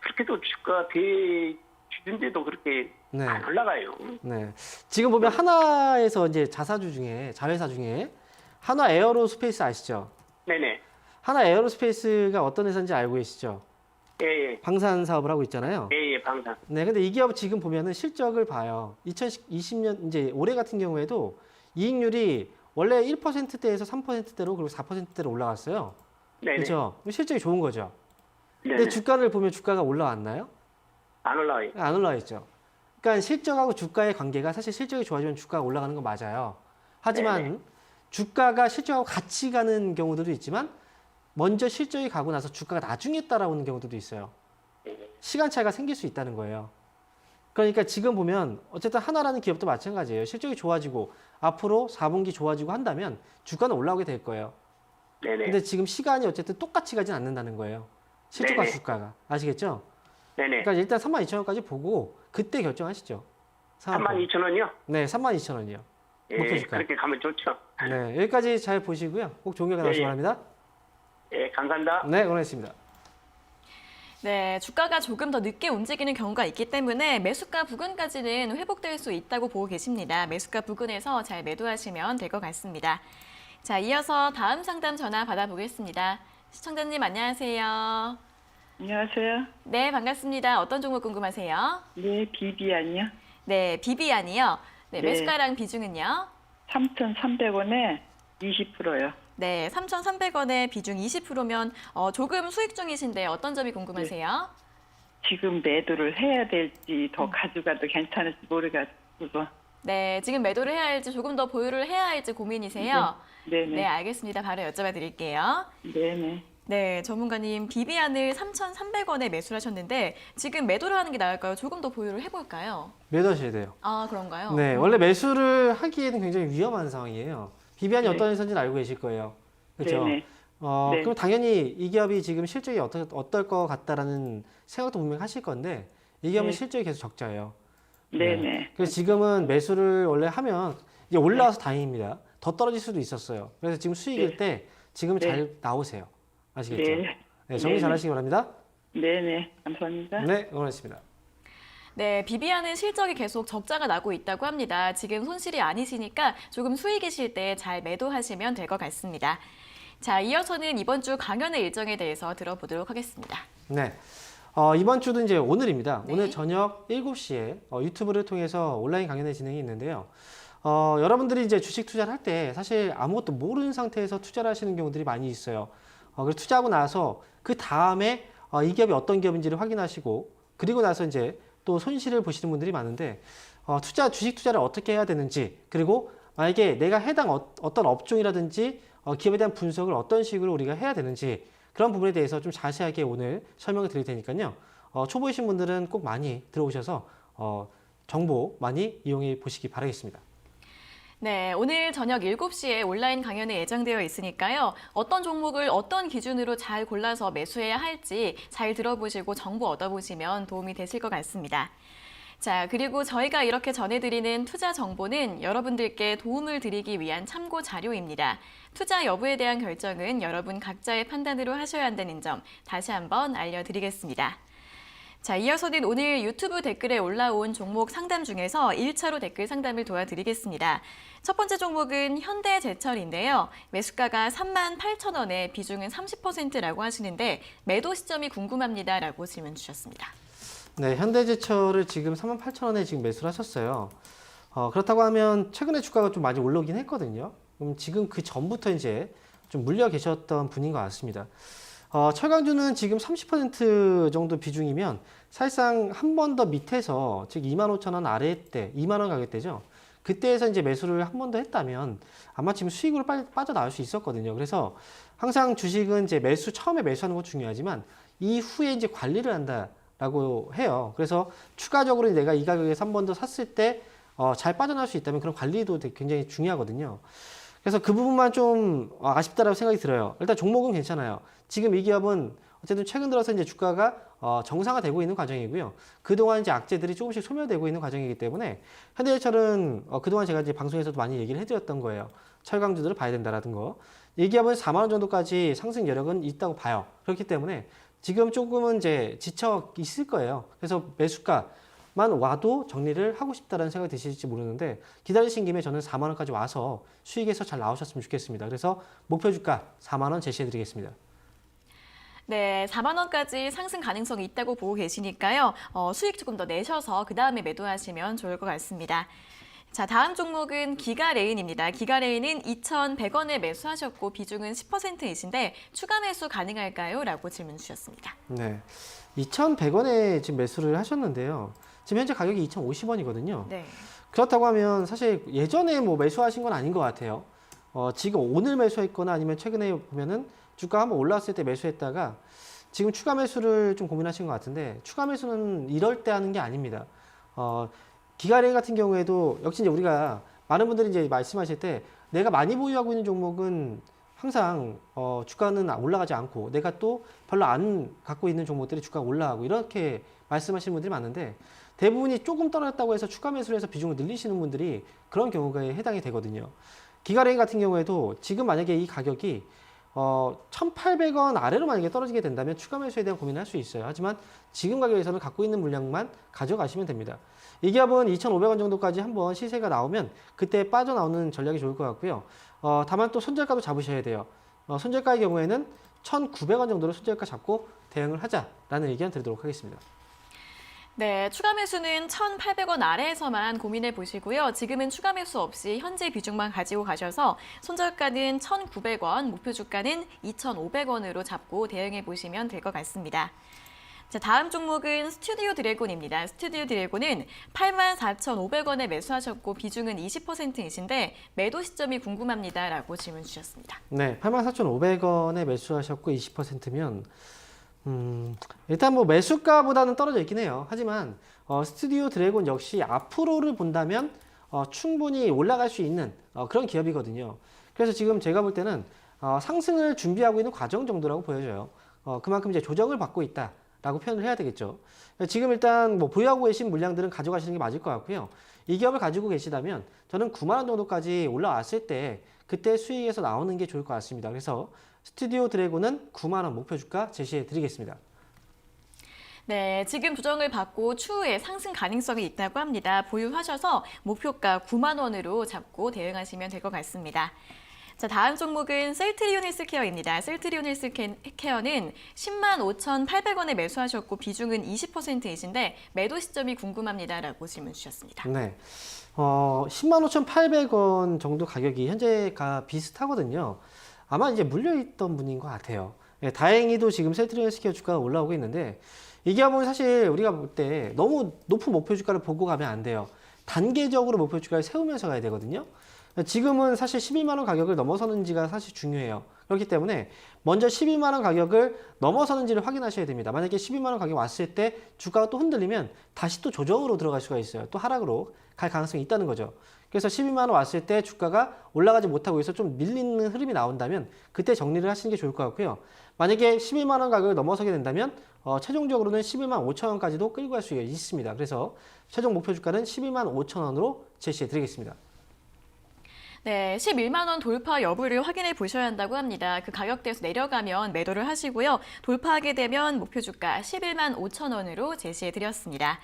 그렇게도 주가 대주주인데도 그렇게 네. 안 올라가요. 네. 지금 보면 하나에서 이제 자회사 중에 하나 에어로스페이스 아시죠? 네네. 하나 에어로스페이스가 어떤 회사인지 알고 계시죠? 예예. 방산 사업을 하고 있잖아요. 예예. 방산. 네, 근데 이 기업 지금 보면은 실적을 봐요. 2020년 이제 올해 같은 경우에도 이익률이 원래 1%대에서 3%대로 그리고 4%대로 올라갔어요. 네네. 그렇죠? 실적이 좋은 거죠. 네네. 근데 주가를 보면 주가가 올라왔나요? 안 올라와요. 안 올라와 있죠. 그러니까 실적하고 주가의 관계가 사실 실적이 좋아지면 주가가 올라가는 건 맞아요. 하지만 네네. 주가가 실적하고 같이 가는 경우들도 있지만 먼저 실적이 가고 나서 주가가 나중에 따라오는 경우들도 있어요. 시간 차이가 생길 수 있다는 거예요. 그러니까 지금 보면 어쨌든 하나라는 기업도 마찬가지예요. 실적이 좋아지고 앞으로 4분기 좋아지고 한다면 주가는 올라오게 될 거예요. 네네. 근데 지금 시간이 어쨌든 똑같이 가진 않는다는 거예요. 실적과 네네. 주가가. 아시겠죠? 네네. 그러니까 일단 32,000원까지 보고 그때 결정하시죠. 32,000원이요? 네, 32,000원이요. 목표 예, 주가. 그렇게 가면 좋죠. 네, 여기까지 잘 보시고요. 꼭 좋은 결과 나시기 예, 예. 바랍니다. 예, 감사합니다. 네, 고맙습니다. 네, 주가가 조금 더 늦게 움직이는 경우가 있기 때문에 매수가 부근까지는 회복될 수 있다고 보고 계십니다. 매수가 부근에서 잘 매도하시면 될 것 같습니다. 자, 이어서 다음 상담 전화 받아보겠습니다. 시청자님 안녕하세요. 안녕하세요. 네, 반갑습니다. 어떤 종목 궁금하세요? 네, 비비안이요. 네, 비비안이요. 네, 네. 매수가랑 비중은요? 3,300원에 20%요. 네, 3,300원에 비중 20%면 조금 수익 중이신데 어떤 점이 궁금하세요? 지금 매도를 해야 될지 더 가져가도 괜찮을지 모르겠고. 네, 지금 매도를 해야 할지 조금 더 보유를 해야 할지 고민이세요? 네네. 네, 알겠습니다. 바로 여쭤봐 드릴게요. 네네. 네, 전문가님 비비안을 3,300원에 매수를 하셨는데 지금 매도를 하는 게 나을까요? 조금 더 보유를 해볼까요? 매도하셔야 돼요. 아, 그런가요? 네, 원래 매수를 하기에는 굉장히 위험한 상황이에요. 비비안이 네. 어떤 회사인지는 알고 계실 거예요. 그렇죠? 네네. 네. 그럼 당연히 이 기업이 지금 실적이 어떨 것 같다라는 생각도 분명히 하실 건데 이 기업은 네. 실적이 계속 적자예요. 네네. 그래서 지금은 매수를 원래 하면 이제 올라와서 다행입니다. 더 떨어질 수도 있었어요. 그래서 지금 수익일 네. 때 지금 네. 잘 나오세요. 아시겠죠? 네. 네, 정리 잘 하시기 바랍니다. 네네. 감사합니다. 네, 응원했습니다. 네, 비비안은 실적이 계속 적자가 나고 있다고 합니다. 지금 손실이 아니시니까 조금 수익이실 때 잘 매도하시면 될 것 같습니다. 자, 이어서는 이번 주 강연의 일정에 대해서 들어보도록 하겠습니다. 네. 이번 주도 이제 오늘입니다. 네. 오늘 저녁 7시에 유튜브를 통해서 온라인 강연회 진행이 있는데요. 여러분들이 이제 주식 투자를 할 때 사실 아무것도 모르는 상태에서 투자를 하시는 경우들이 많이 있어요. 그래서 투자하고 나서 그 다음에 이 기업이 어떤 기업인지를 확인하시고 그리고 나서 이제 또 손실을 보시는 분들이 많은데 주식 투자를 어떻게 해야 되는지 그리고 만약에 내가 해당 어떤 업종이라든지 기업에 대한 분석을 어떤 식으로 우리가 해야 되는지 그런 부분에 대해서 좀 자세하게 오늘 설명을 드릴 테니까요. 초보이신 분들은 꼭 많이 들어오셔서 정보 많이 이용해 보시기 바라겠습니다. 네, 오늘 저녁 7시에 온라인 강연이 예정되어 있으니까요. 어떤 종목을 어떤 기준으로 잘 골라서 매수해야 할지 잘 들어보시고 정보 얻어보시면 도움이 되실 것 같습니다. 자, 그리고 저희가 이렇게 전해드리는 투자 정보는 여러분들께 도움을 드리기 위한 참고 자료입니다. 투자 여부에 대한 결정은 여러분 각자의 판단으로 하셔야 한다는 점 다시 한번 알려드리겠습니다. 자, 이어서는 오늘 유튜브 댓글에 올라온 종목 상담 중에서 1차로 댓글 상담을 도와드리겠습니다. 첫 번째 종목은 현대제철인데요. 매수가가 38,000원에 비중은 30%라고 하시는데 매도 시점이 궁금합니다라고 질문 주셨습니다. 네, 현대제철을 지금 38,000원에 지금 매수를 하셨어요. 그렇다고 하면 최근에 주가가 좀 많이 올라오긴 했거든요. 그럼 지금 그 전부터 이제 좀 물려 계셨던 분인 것 같습니다. 철강주는 지금 30% 정도 비중이면 사실상 한 번 더 밑에서 즉 25,000원 아래 때 2만 원 가격대죠. 그때에서 이제 매수를 한 번 더 했다면 아마 지금 수익으로 빠져나올 수 있었거든요. 그래서 항상 주식은 이제 처음에 매수하는 거 중요하지만 이후에 이제 관리를 한다라고 해요. 그래서 추가적으로 내가 이 가격에서 한 번 더 샀을 때 잘 빠져나올 수 있다면 그런 관리도 굉장히 중요하거든요. 그래서 그 부분만 좀 아쉽다라고 생각이 들어요. 일단 종목은 괜찮아요. 지금 이 기업은 어쨌든 최근 들어서 이제 주가가 정상화되고 있는 과정이고요. 그동안 이제 악재들이 조금씩 소멸되고 있는 과정이기 때문에 현대제철은 그동안 제가 이제 방송에서도 많이 얘기를 해드렸던 거예요. 철강주들을 봐야 된다라는 거. 이 기업은 4만 원 정도까지 상승 여력은 있다고 봐요. 그렇기 때문에 지금 조금은 이제 지쳐 있을 거예요. 그래서 매수가만 와도 정리를 하고 싶다라는 생각이 드실지 모르는데 기다리신 김에 저는 4만 원까지 와서 수익에서 잘 나오셨으면 좋겠습니다. 그래서 목표 주가 4만 원 제시해드리겠습니다. 네, 4만 원까지 상승 가능성이 있다고 보고 계시니까요. 수익 조금 더 내셔서 그 다음에 매도하시면 좋을 것 같습니다. 자, 다음 종목은 기가레인입니다. 기가레인은 2,100원에 매수하셨고 비중은 10%이신데 추가 매수 가능할까요? 라고 질문 주셨습니다. 네, 2,100원에 지금 매수를 하셨는데요. 지금 현재 가격이 2,050원이거든요. 네. 그렇다고 하면 사실 예전에 뭐 매수하신 건 아닌 것 같아요. 지금 오늘 매수했거나 아니면 최근에 보면은 주가 한번 올라왔을 때 매수했다가 지금 추가 매수를 좀 고민하신 것 같은데 추가 매수는 이럴 때 하는 게 아닙니다. 기가레인 같은 경우에도 역시 이제 우리가 많은 분들이 이제 말씀하실 때 내가 많이 보유하고 있는 종목은 항상 주가는 올라가지 않고 내가 또 별로 안 갖고 있는 종목들이 주가가 올라가고 이렇게 말씀하시는 분들이 많은데 대부분이 조금 떨어졌다고 해서 추가 매수를 해서 비중을 늘리시는 분들이 그런 경우에 해당이 되거든요. 기가레인 같은 경우에도 지금 만약에 이 가격이 1,800원 아래로 만약에 떨어지게 된다면 추가 매수에 대한 고민을 할 수 있어요. 하지만 지금 가격에서는 갖고 있는 물량만 가져가시면 됩니다. 이 기업은 2,500원 정도까지 한번 시세가 나오면 그때 빠져나오는 전략이 좋을 것 같고요. 다만 또 손절가도 잡으셔야 돼요. 손절가의 경우에는 1,900원 정도로 손절가 잡고 대응을 하자라는 의견 드리도록 하겠습니다. 네, 추가 매수는 1,800원 아래에서만 고민해 보시고요. 지금은 추가 매수 없이 현재 비중만 가지고 가셔서 손절가는 1,900원, 목표 주가는 2,500원으로 잡고 대응해 보시면 될 것 같습니다. 자, 다음 종목은 스튜디오 드래곤입니다. 스튜디오 드래곤은 84,500원에 매수하셨고 비중은 20%이신데 매도 시점이 궁금합니다라고 질문 주셨습니다. 네, 84,500원에 매수하셨고 20%면 일단 뭐 매수가보다는 떨어져 있긴 해요. 하지만 스튜디오 드래곤 역시 앞으로를 본다면 충분히 올라갈 수 있는 그런 기업이거든요. 그래서 지금 제가 볼 때는 상승을 준비하고 있는 과정 정도라고 보여져요. 그만큼 이제 조정을 받고 있다라고 표현을 해야 되겠죠. 지금 일단 뭐 보유하고 계신 물량들은 가져가시는 게 맞을 것 같고요. 이 기업을 가지고 계시다면 저는 9만 원 정도까지 올라왔을 때 그때 수익에서 나오는 게 좋을 것 같습니다. 그래서 스튜디오 드래곤은 9만 원 목표 주가 제시해 드리겠습니다. 네, 지금 조정을 받고 추후에 상승 가능성이 있다고 합니다. 보유하셔서 목표가 9만 원으로 잡고 대응하시면 될 것 같습니다. 자, 다음 종목은 셀트리온 헬스케어입니다. 셀트리온 헬스케어는 105,800원에 매수하셨고 비중은 20%이신데 매도 시점이 궁금합니다라고 질문 주셨습니다. 네, 105,800원 정도 가격이 현재가 비슷하거든요. 아마 이제 물려있던 분인 것 같아요. 네, 다행히도 지금 셀트리온 헬스케어 주가가 올라오고 있는데 이 기업은 사실 우리가 볼 때 너무 높은 목표 주가를 보고 가면 안 돼요. 단계적으로 목표 주가를 세우면서 가야 되거든요. 지금은 사실 11만 원 가격을 넘어서는지가 사실 중요해요. 그렇기 때문에 먼저 11만 원 가격을 넘어서는지를 확인하셔야 됩니다. 만약에 12만 원 가격 왔을 때 주가가 또 흔들리면 다시 또 조정으로 들어갈 수가 있어요. 또 하락으로 갈 가능성이 있다는 거죠. 그래서 12만 원 왔을 때 주가가 올라가지 못하고 있어 좀 밀리는 흐름이 나온다면 그때 정리를 하시는 게 좋을 것 같고요. 만약에 12만 원 가격을 넘어서게 된다면 최종적으로는 11만 5천 원까지도 끌고 갈 수 있습니다. 그래서 최종 목표 주가는 11만 5천 원으로 제시해 드리겠습니다. 네, 11만 원 돌파 여부를 확인해 보셔야 한다고 합니다. 그 가격대에서 내려가면 매도를 하시고요. 돌파하게 되면 목표 주가 11만 5천 원으로 제시해 드렸습니다.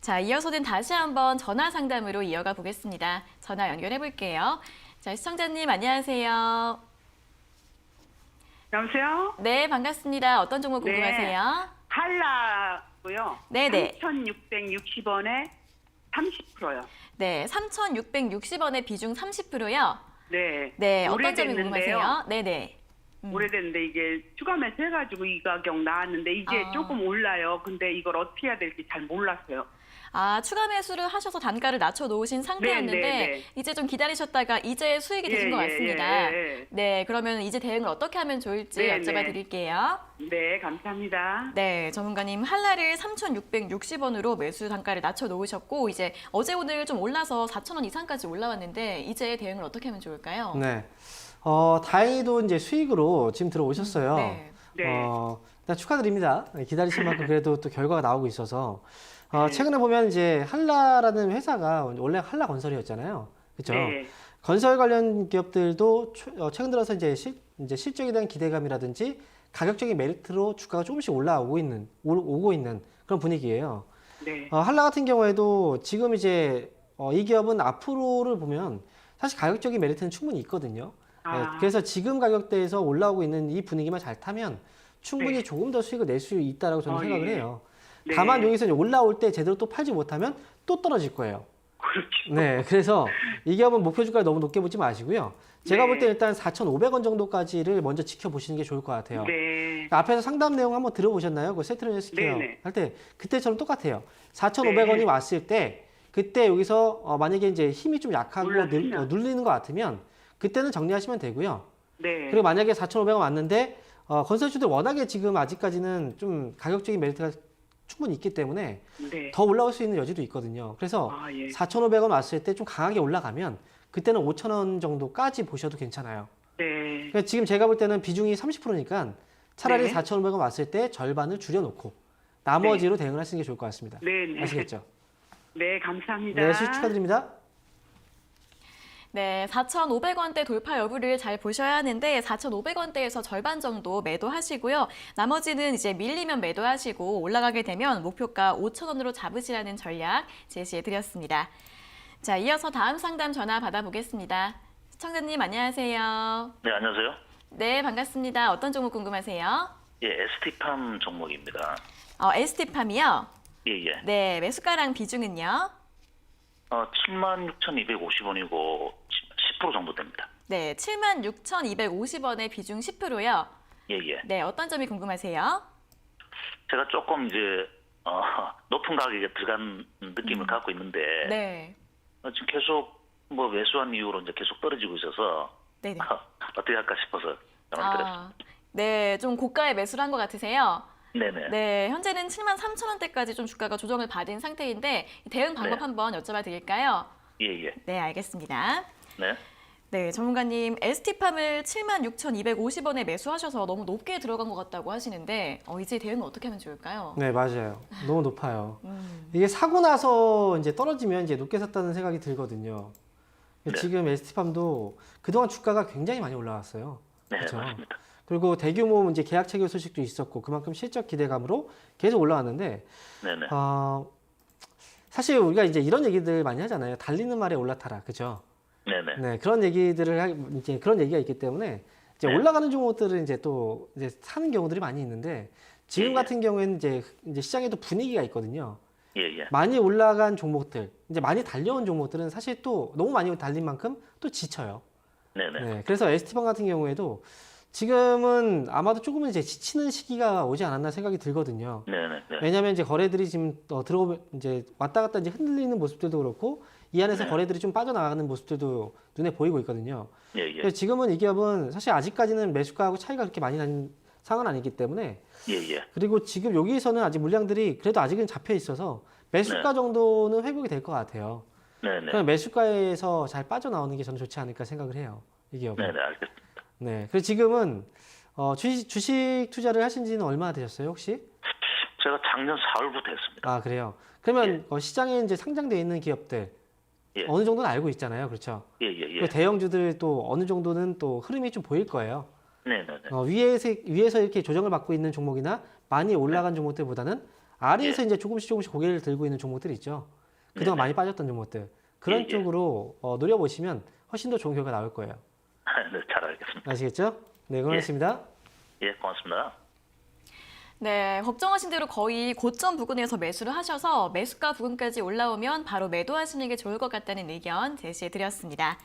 자, 이어서는 다시 한번 전화 상담으로 이어가 보겠습니다. 전화 연결해 볼게요. 자, 시청자님 안녕하세요. 여보세요? 네, 반갑습니다. 어떤 종목 네. 궁금하세요? 한라고요. 네네. 3,660원에 30%요. 네, 3,660원의 비중 30%요. 네. 네, 어떤 점이 오래됐는데요. 궁금하세요? 네네. 오래됐는데 이게 추가 매수 해가지고 이 가격 나왔는데 이제 아. 조금 올라요. 근데 이걸 어떻게 해야 될지 잘 몰랐어요. 아, 추가 매수를 하셔서 단가를 낮춰 놓으신 상태였는데 네, 네. 이제 좀 기다리셨다가 이제 수익이 되신 것 같습니다. 네, 그러면 이제 대응을 어떻게 하면 좋을지 네, 여쭤봐 네. 드릴게요. 네, 감사합니다. 네, 전문가님 한라를 3,660원으로 매수 단가를 낮춰 놓으셨고 이제 어제 오늘 좀 올라서 4,000원 이상까지 올라왔는데 이제 대응을 어떻게 하면 좋을까요? 네. 다행히도 이제 수익으로 지금 들어오셨어요. 네. 네. 일단 축하드립니다. 기다리신 만큼 그래도 또 결과가 나오고 있어서. 네. 최근에 보면 이제 한라라는 회사가 원래 한라건설이었잖아요. 그렇죠? 네. 건설 관련 기업들도 최근 들어서 이제 실적에 대한 기대감이라든지 가격적인 메리트로 주가가 조금씩 오고 있는 그런 분위기예요. 네. 한라 같은 경우에도 지금 이제 이 기업은 앞으로를 보면 사실 가격적인 메리트는 충분히 있거든요. 네, 그래서 지금 가격대에서 올라오고 있는 이 분위기만 잘 타면 충분히 네. 조금 더 수익을 낼 수 있다라고 저는 생각을 예. 해요. 네. 다만 여기서 이제 올라올 때 제대로 또 팔지 못하면 또 떨어질 거예요. 그렇죠. 네, 그래서 이 기업은 목표 주가를 너무 높게 보지 마시고요. 제가 네. 볼 때 일단 4,500원 정도까지를 먼저 지켜보시는 게 좋을 것 같아요. 네. 앞에서 상담 내용 한번 들어보셨나요? 그 세트를 스퀘어 네네. 할 때 그때처럼 똑같아요. 4,500원이 네. 왔을 때 그때 여기서 만약에 이제 힘이 좀 약하고 올라가면. 눌리는 것 같으면 그때는 정리하시면 되고요. 네. 그리고 만약에 4,500원 왔는데 건설주들 워낙에 지금 아직까지는 좀 가격적인 메리트가 충분히 있기 때문에 네. 더 올라올 수 있는 여지도 있거든요. 그래서 예. 4,500원 왔을 때 좀 강하게 올라가면 그때는 5,000원 정도까지 보셔도 괜찮아요. 네. 그러니까 지금 제가 볼 때는 비중이 30%니까 차라리 네. 4,500원 왔을 때 절반을 줄여놓고 나머지로 대응을 하시는 게 좋을 것 같습니다. 네. 네. 아시겠죠? 네, 감사합니다. 네, 수익 축하드립니다. 네, 4,500원대 돌파 여부를 잘 보셔야 하는데 4,500원대에서 절반 정도 매도하시고요. 나머지는 이제 밀리면 매도하시고 올라가게 되면 목표가 5,000원으로 잡으시라는 전략 제시해 드렸습니다. 자, 이어서 다음 상담 전화 받아보겠습니다. 시청자님 안녕하세요. 네, 안녕하세요. 네, 반갑습니다. 어떤 종목 궁금하세요? 예, ST팜 종목입니다. ST팜이요? 예, 예. 네, 매수가랑 비중은요? 76,250원이고 10% 정도 됩니다. 네, 76,250원의 비중 10%요. 예, 예. 네, 어떤 점이 궁금하세요? 제가 조금 이제 높은 가격에 들어간 느낌을 갖고 있는데 네. 지금 계속 뭐 매수한 이후로 이제 계속 떨어지고 있어서 네네. 어떻게 할까 싶어서 전화드렸습니다. 네, 좀 고가에 매수를 한 것 같으세요? 네네. 네, 현재는 73,000원대까지 좀 주가가 조정을 받은 상태인데 대응 방법 네. 한번 여쭤봐 드릴까요? 예, 예. 네, 알겠습니다. 네. 네, 전문가님, ST팜을 76,250원에 매수하셔서 너무 높게 들어간 것 같다고 하시는데 이제 대응을 어떻게 하면 좋을까요? 네, 맞아요. 너무 높아요. 이게 사고 나서 이제 떨어지면 이제 높게 샀다는 생각이 들거든요. 네. 지금 ST팜도 그동안 주가가 굉장히 많이 올라왔어요. 네, 그렇죠? 맞습니다. 그리고 대규모 이제 계약 체결 소식도 있었고 그만큼 실적 기대감으로 계속 올라왔는데 네네. 사실 우리가 이제 이런 얘기들 많이 하잖아요. 달리는 말에 올라타라, 그죠? 네네. 네, 그런 얘기들을 이제 그런 얘기가 있기 때문에 이제 네. 올라가는 종목들은 이제 또 이제 사는 경우들이 많이 있는데 지금 예, 예. 같은 경우에는 이제 시장에도 분위기가 있거든요. 예, 예. 많이 올라간 종목들, 이제 많이 달려온 종목들은 사실 또 너무 많이 달린 만큼 또 지쳐요. 네네. 네, 그래서 ST팜 같은 경우에도 지금은 아마도 조금은 이제 지치는 시기가 오지 않았나 생각이 들거든요. 네네. 네. 왜냐하면 이제 거래들이 지금 들어오면 이제 왔다 갔다 이제 흔들리는 모습들도 그렇고 이 안에서 네. 거래들이 좀 빠져나가는 모습들도 눈에 보이고 있거든요. 예, 예. 그래서 지금은 이 기업은 사실 아직까지는 매수가하고 차이가 그렇게 많이 나는 상황은 아니기 때문에 예, 예. 그리고 지금 여기서는 아직 물량들이 그래도 아직은 잡혀 있어서 매수가 정도는 회복이 될 것 같아요. 네, 네. 그냥 매수가에서 잘 빠져나오는 게 저는 좋지 않을까 생각을 해요. 이 기업은. 네, 네, 알겠습니다. 네. 그래서 지금은 주식 투자를 하신 지는 얼마나 되셨어요, 혹시? 제가 작년 4월부터 했습니다. 아, 그래요. 그러면 시장에 이제 상장되어 있는 기업들 예. 어느 정도는 알고 있잖아요. 그렇죠? 예, 예, 예. 그리고 대형주들 또 어느 정도는 또 흐름이 좀 보일 거예요. 네, 네, 네. 위에서 이렇게 조정을 받고 있는 종목이나 많이 올라간 종목들보다는 아래에서 이제 조금씩 고개를 들고 있는 종목들이 있죠. 그동안 많이 빠졌던 종목들. 그런 예, 예. 쪽으로 노려보시면 훨씬 더 좋은 결과가 나올 거예요. 네, 잘 알겠습니다. 아시겠죠? 네, 고맙습니다. 예, 고맙습니다. 네, 걱정하신 대로 거의 고점 부근에서 매수를 하셔서 매수가 부근까지 올라오면 바로 매도하시는 게 좋을 것 같다는 의견 제시해 드렸습니다.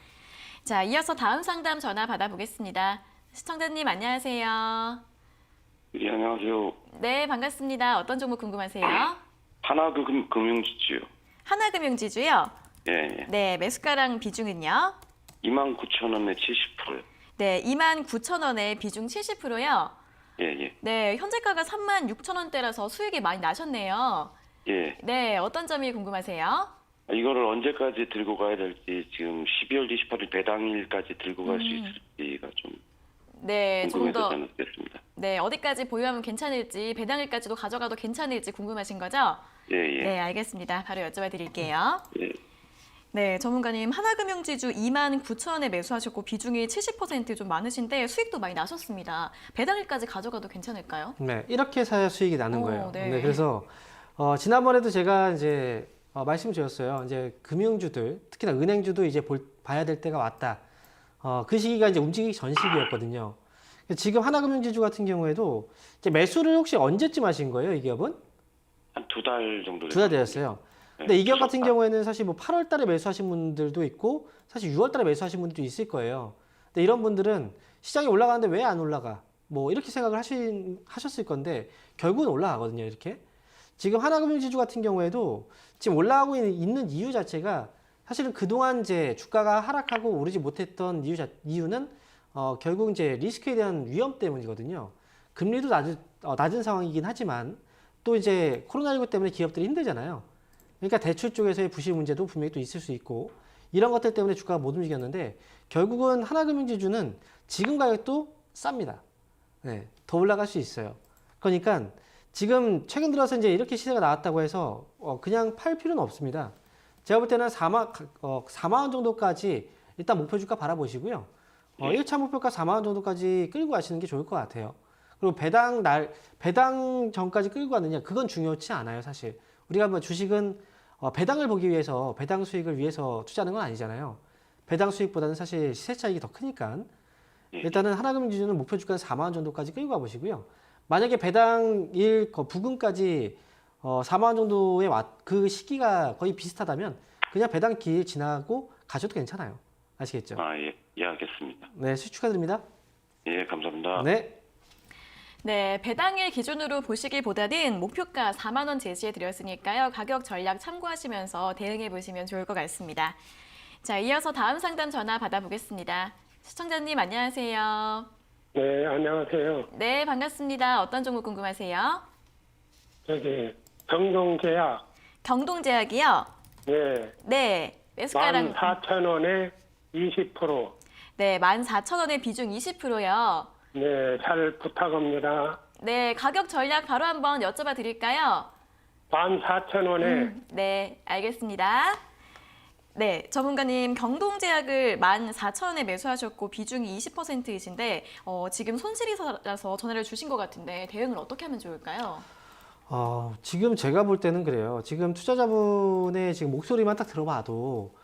자, 이어서 다음 상담 전화 받아보겠습니다. 시청자님 안녕하세요. 예, 안녕하세요. 네, 반갑습니다. 어떤 종목 궁금하세요? 하나금융지주요. 하나금융지주요? 예, 예. 네, 매수가랑 비중은요? 29,000원에 70%요. 네, 29,000원에 비중 70%요? 예, 예. 네, 현재가가 36,000원대라서 수익이 많이 나셨네요. 예. 네, 어떤 점이 궁금하세요? 이거를 언제까지 들고 가야 될지, 지금 12월 28일 배당일까지 들고 갈 수 있을지가 좀 네, 조금 궁금해서 더 전화드렸습니다. 네, 어디까지 보유하면 괜찮을지, 배당일까지도 가져가도 괜찮을지 궁금하신 거죠? 예, 예. 네, 알겠습니다. 바로 여쭤봐 드릴게요. 예. 네, 전문가님, 하나금융지주 29,000원에 매수하셨고 비중이 70% 좀 많으신데 수익도 많이 나셨습니다. 배당일까지 가져가도 괜찮을까요? 네, 이렇게 사야 수익이 나는 거예요. 네. 네, 그래서 지난번에도 제가 이제 말씀드렸어요. 이제 금융주들, 특히나 은행주도 이제 봐야 될 때가 왔다. 그 시기가 이제 움직이기 전 시기였거든요. 지금 하나금융지주 같은 경우에도 이제 매수를 혹시 언제쯤 하신 거예요, 이 기업은? 한 2달 정도 2달 되었어요. 근데 이 기업 같은 경우에는 사실 뭐 8월 달에 매수하신 분들도 있고 사실 6월 달에 매수하신 분들도 있을 거예요. 근데 이런 분들은 시장이 올라가는데 왜 안 올라가? 뭐 이렇게 생각을 하셨을 건데 결국은 올라가거든요, 이렇게. 지금 하나금융지주 같은 경우에도 지금 올라가고 있는 이유 자체가 사실은 그동안 이제 주가가 하락하고 오르지 못했던 이유는 결국 이제 리스크에 대한 위험 때문이거든요. 금리도 낮은 상황이긴 하지만 또 이제 코로나19 때문에 기업들이 힘들잖아요. 그러니까 대출 쪽에서의 부실 문제도 분명히 또 있을 수 있고 이런 것들 때문에 주가가 못 움직였는데 결국은 하나금융지주는 지금 가격도 쌉니다. 네, 더 올라갈 수 있어요. 그러니까 지금 최근 들어서 이제 이렇게 시세가 나왔다고 해서 그냥 팔 필요는 없습니다. 제가 볼 때는 4만 원 정도까지 일단 목표 주가 바라보시고요. 1차 목표가 4만 원 정도까지 끌고 가시는 게 좋을 것 같아요. 그리고 배당 전까지 끌고 가느냐 그건 중요치 않아요, 사실. 우리가 뭐 주식은 배당을 보기 위해서 배당 수익을 위해서 투자하는 건 아니잖아요. 배당 수익보다는 사실 시세 차익이 더 크니까 일단은 하나금융지주는 목표 주가는 4만 원 정도까지 끌고 가보시고요. 만약에 배당일 부근까지 4만 원 정도의 그 시기가 거의 비슷하다면 그냥 배당 길 지나고 가셔도 괜찮아요. 아시겠죠? 예, 예, 알겠습니다. 네, 수익 축하드립니다. 예, 감사합니다. 네. 네, 배당일 기준으로 보시기보다는 목표가 4만 원 제시해 드렸으니까요. 가격 전략 참고하시면서 대응해 보시면 좋을 것 같습니다. 자, 이어서 다음 상담 전화 받아보겠습니다. 시청자님 안녕하세요. 네, 안녕하세요. 네, 반갑습니다. 어떤 종목 궁금하세요? 저기 경동제약. 경동제약이요? 네. 네, 매수가랑 14,000원에 20%. 네, 14,000원의 비중 20%요. 네, 잘 부탁합니다. 네, 가격 전략 바로 한번 여쭤봐 드릴까요? 14,000원에 네, 알겠습니다. 네, 전문가님 경동제약을 14,000원에 매수하셨고 비중이 20%이신데 지금 손실이라서 전화를 주신 것 같은데 대응을 어떻게 하면 좋을까요? 지금 제가 볼 때는 그래요. 지금 투자자분의 지금 목소리만 딱 들어봐도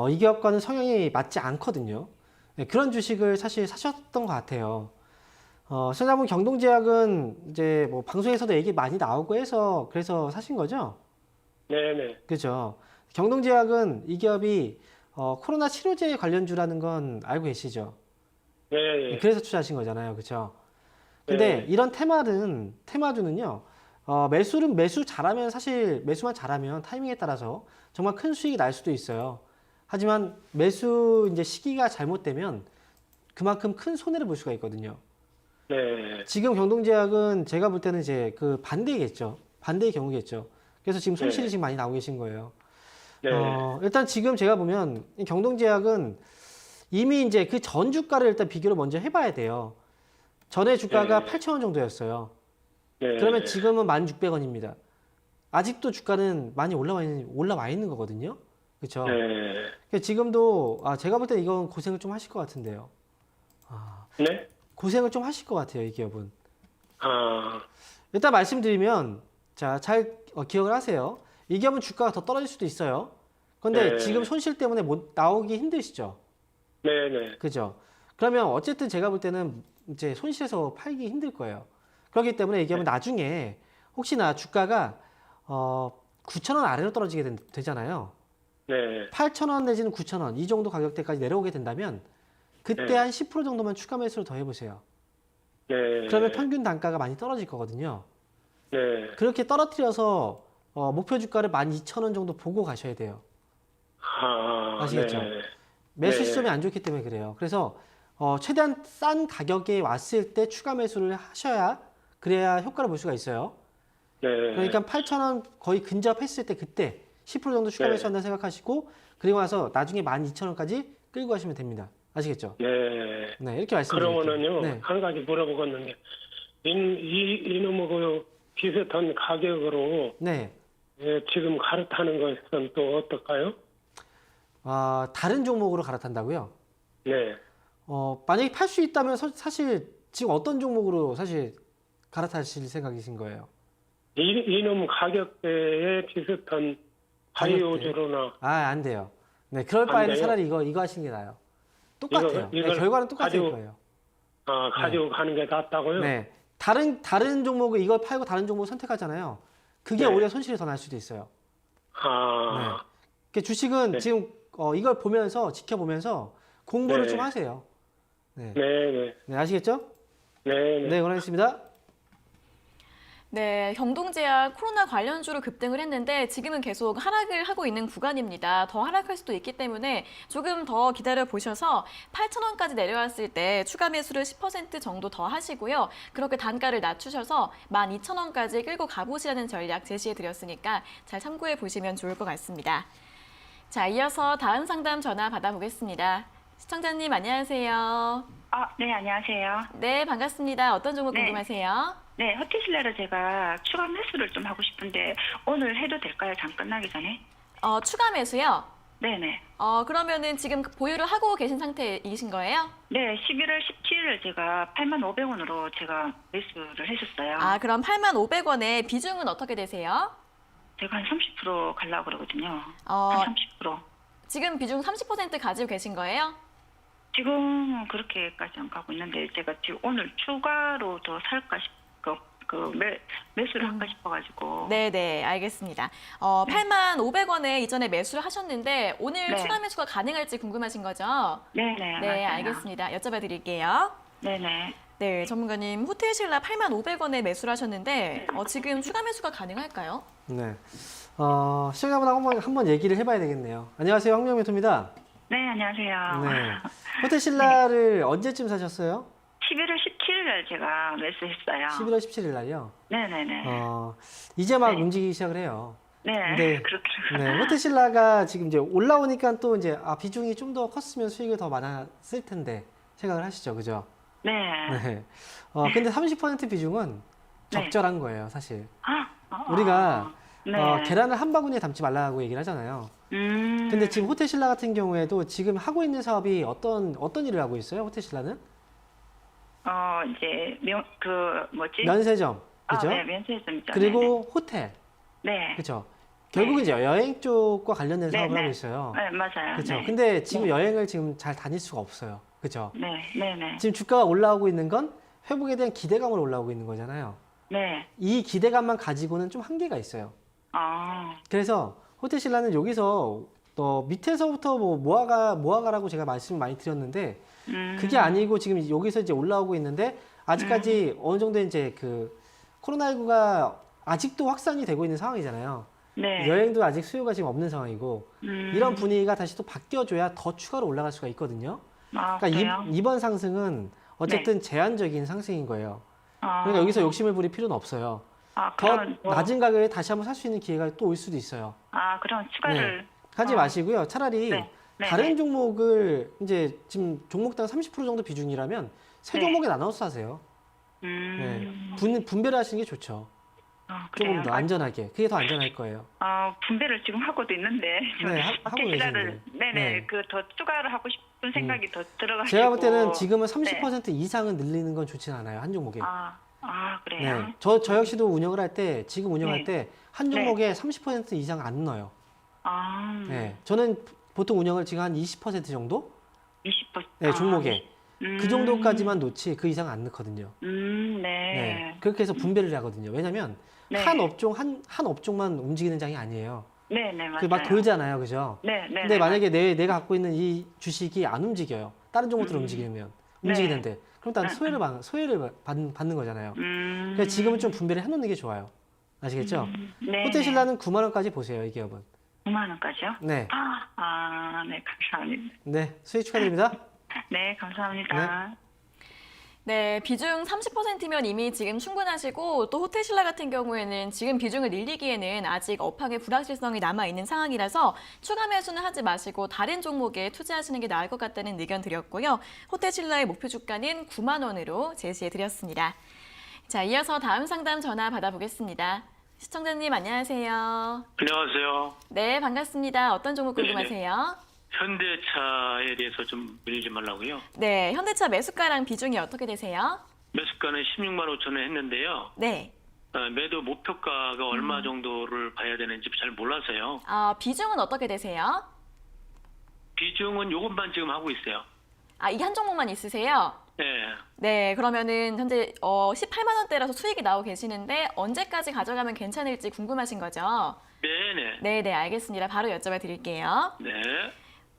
이 기업과는 성향이 맞지 않거든요. 네, 그런 주식을 사실 사셨던 것 같아요. 시청자분 경동제약은 이제 뭐 방송에서도 얘기 많이 나오고 해서 그래서 사신 거죠? 네네. 그죠. 경동제약은 이 기업이 코로나 치료제 관련주라는 건 알고 계시죠? 네. 그래서 투자하신 거잖아요. 그죠? 근데 네. 이런 테마주는요. 매수만 잘하면 타이밍에 따라서 정말 큰 수익이 날 수도 있어요. 하지만 매수 이제 시기가 잘못되면 그만큼 큰 손해를 볼 수가 있거든요. 네. 지금 경동제약은 제가 볼 때는 이제 그 반대겠죠. 반대의 경우겠죠. 그래서 지금 손실이 네. 지금 많이 나오고 계신 거예요. 네. 일단 지금 제가 보면 이 경동제약은 이미 이제 그 전 주가를 일단 비교를 먼저 해봐야 돼요. 전에 주가가 네. 8,000원 정도였어요. 네. 그러면 지금은 1,600원입니다. 아직도 주가는 많이 올라와 있는 거거든요. 그렇죠? 네. 지금도 제가 볼 때 이건 고생을 좀 하실 것 같은데요. 네. 고생을 좀 하실 것 같아요, 이 기업은. 아, 일단 말씀드리면 자, 잘 기억을 하세요. 이 기업은 주가가 더 떨어질 수도 있어요. 그런데 네. 지금 손실 때문에 못 나오기 힘드시죠? 네네. 그죠? 그러면 어쨌든 제가 볼 때는 이제 손실해서 팔기 힘들 거예요. 그렇기 때문에 이 기업은 나중에 혹시나 주가가 9,000원 아래로 떨어지게 되잖아요. 네. 8,000원 내지는 9,000원 이 정도 가격대까지 내려오게 된다면 그때 네. 한 10% 정도만 추가 매수를 더 해보세요. 네. 그러면 평균 단가가 많이 떨어질 거거든요. 네. 그렇게 떨어뜨려서 목표 주가를 12,000원 정도 보고 가셔야 돼요. 아시겠죠? 네. 매수 네. 시점이 안 좋기 때문에 그래요. 그래서 최대한 싼 가격에 왔을 때 추가 매수를 하셔야 그래야 효과를 볼 수가 있어요. 네. 그러니까 8,000원 거의 근접했을 때 그때 10% 정도 추가 네. 매수한다 생각하시고 그리고 나서 나중에 12,000원까지 끌고 가시면 됩니다. 아시겠죠? 네. 네, 이렇게 말씀드릴게요. 그러면은요, 네. 한 가지 물어보겠는데, 이놈의 그 비슷한 가격으로 네. 지금 갈아타는 것은 또 어떨까요? 다른 종목으로 갈아탄다고요? 네. 만약에 팔 수 있다면 사실 지금 어떤 종목으로 사실 갈아타실 생각이신 거예요? 이놈 가격대에 비슷한 바이오주로나 안 돼요. 네, 그럴 안 바에는 돼요? 차라리 이거 하시는 게 나아요. 똑같아요. 네, 이걸 결과는 똑같을 가지고- 거예요. 가지고 가는 게 낫다고요? 네. 다른 종목을 이걸 팔고 다른 종목을 선택하잖아요. 그게 네. 오히려 손실이 더 날 수도 있어요. 아, 그 주식은 네. 지금 이걸 보면서 지켜보면서 공부를 네. 좀 하세요. 네. 네네. 네, 아시겠죠? 네네. 네, 응원하겠습니다. 네, 경동제약 코로나 관련주로 급등을 했는데 지금은 계속 하락을 하고 있는 구간입니다. 더 하락할 수도 있기 때문에 조금 더 기다려 보셔서 8,000원까지 내려왔을 때 추가 매수를 10% 정도 더 하시고요. 그렇게 단가를 낮추셔서 12,000원까지 끌고 가보시라는 전략 제시해 드렸으니까 잘 참고해 보시면 좋을 것 같습니다. 자, 이어서 다음 상담 전화 받아보겠습니다. 시청자님 안녕하세요. 네, 안녕하세요. 네, 반갑습니다. 어떤 종목 네. 궁금하세요? 네, 허티실레를 제가 추가 매수를 좀 하고 싶은데 오늘 해도 될까요? 장 끝나기 전에? 추가 매수요? 네네. 그러면은 지금 보유를 하고 계신 상태이신 거예요? 네, 11월 17일 제가 8,500원으로 제가 매수를 했었어요. 그럼 8,500원에 비중은 어떻게 되세요? 제가 한 30% 가려고 그러거든요. 어, 한 30%. 지금 비중 30% 가지고 계신 거예요? 지금 그렇게까지는 가고 있는데 제가 지금 오늘 추가로 더 살까 매수를 할까 싶어가지고. 네네, 알겠습니다. 8,500원에 이전에 매수를 하셨는데 오늘 네. 추가 매수가 가능할지 궁금하신 거죠? 네네. 네, 맞아요. 알겠습니다. 여쭤봐 드릴게요. 네네. 네, 전문가님, 호텔신라 8,500원에 매수를 하셨는데 지금 추가 매수가 가능할까요? 네. 시청자분하고 한번 얘기를 해봐야 되겠네요. 안녕하세요, 황명멘토입니다. 네, 안녕하세요. 네. 호텔 신라를 언제쯤 사셨어요? 11월 17일 날 제가 매수했어요. 11월 17일 날요. 네네네. 이제 막 네. 움직이기 시작을 해요. 네, 네. 그렇게. 네, 호텔 신라가 지금 이제 올라오니까 또 이제 비중이 좀 더 컸으면 수익이 더 많았을 텐데 생각을 하시죠, 그죠? 네. 네. 근데 30% 비중은 네. 적절한 거예요, 사실. 아, 우리가 네. 계란을 한 바구니에 담지 말라고 얘기를 하잖아요. 근데 지금 호텔 신라 같은 경우에도 지금 하고 있는 사업이 어떤 일을 하고 있어요, 호텔 신라는? 이제 면세점, 그죠? 네, 면세점이죠. 그리고 호텔, 네. 그죠? 결국 이제 여행 쪽과 관련된 네, 사업을 네. 하고 있어요. 네, 맞아요. 그렇죠. 네. 근데 지금 여행을 지금 잘 다닐 수가 없어요. 그렇죠. 네, 네, 네. 지금 주가가 올라오고 있는 건 회복에 대한 기대감으로 올라오고 있는 거잖아요. 네. 이 기대감만 가지고는 좀 한계가 있어요. 그래서 호텔 신라는 여기서 밑에서부터 모아가라고 제가 말씀을 많이 드렸는데 그게 아니고 지금 여기서 이제 올라오고 있는데 아직까지 어느 정도 이제 그 코로나19가 아직도 확산이 되고 있는 상황이잖아요. 네. 여행도 아직 수요가 지금 없는 상황이고 이런 분위기가 다시 또 바뀌어줘야 더 추가로 올라갈 수가 있거든요. 아, 그러니까 그래요? 이번 상승은 어쨌든 제한적인 상승인 거예요. 아, 그러니까 여기서 욕심을 부릴 필요는 없어요. 아, 더 그럼 뭐- 낮은 가격에 다시 한번 살 수 있는 기회가 또 올 수도 있어요. 아, 그럼 추가를 하지 마시고요. 차라리 네. 네, 다른 네. 종목을 이제 지금 종목당 30% 정도 비중이라면 세 네. 종목에 나눠서 사세요. 네. 분배를 하시는 게 좋죠. 아, 조금 그래요? 더 안전하게. 그게 더 안전할 거예요. 분배를 지금 하고도 있는데 네, 하고 계시는데. 네네 네. 그 더 추가를 하고 싶은 생각이 더 들어가지고 제가 볼 때는 지금은 30% 이상은 늘리는 건 좋지는 않아요. 한 종목에. 그래요? 네. 저 역시도 운영을 할 때, 지금 운영할 네. 때 한 종목에 30% 이상 안 넣어요. 네. 저는 보통 운영을 지금 한 20% 정도? 20%. 네, 종목에. 그 정도까지만 놓지 그 이상 안 넣거든요. 네. 네. 그렇게 해서 분배를 하거든요. 왜냐면 네. 한 업종만 움직이는 장이 아니에요. 네, 맞아요. 그 막 돌잖아요. 그죠? 네. 근데 만약에 내가 갖고 있는 이 주식이 안 움직여요. 다른 종목들 움직이는데 그럼 일단 소외를 받는 거잖아요. 그래서 지금은 좀 분배를 해놓는 게 좋아요. 아시겠죠? 네. 호텔신라는 9만 원까지 보세요. 이 기업은. 9만 원까지요? 네. 네, 감사합니다. 네. 수익 축하드립니다. 네, 감사합니다. 네, 비중 30%면 이미 지금 충분하시고 또 호텔신라 같은 경우에는 지금 비중을 늘리기에는 아직 업황의 불확실성이 남아있는 상황이라서 추가 매수는 하지 마시고 다른 종목에 투자하시는 게 나을 것 같다는 의견 드렸고요. 호텔신라의 목표 주가는 9만 원으로 제시해드렸습니다. 자, 이어서 다음 상담 전화 받아보겠습니다. 시청자님 안녕하세요. 안녕하세요. 네, 반갑습니다. 어떤 종목 궁금하세요? 현대차에 대해서 좀 문의 좀 하려고요. 네, 현대차 매수가랑 비중이 어떻게 되세요? 매수가는 16만 5천 원 했는데요. 네. 매도 목표가가 얼마 정도를 봐야 되는지 잘 몰라서요. 비중은 어떻게 되세요? 비중은 요것만 지금 하고 있어요. 이 한 종목만 있으세요? 네. 네, 그러면은 현재 18만 원대라서 수익이 나오고 계시는데 언제까지 가져가면 괜찮을지 궁금하신 거죠? 네네. 네, 알겠습니다. 바로 여쭤봐 드릴게요. 네.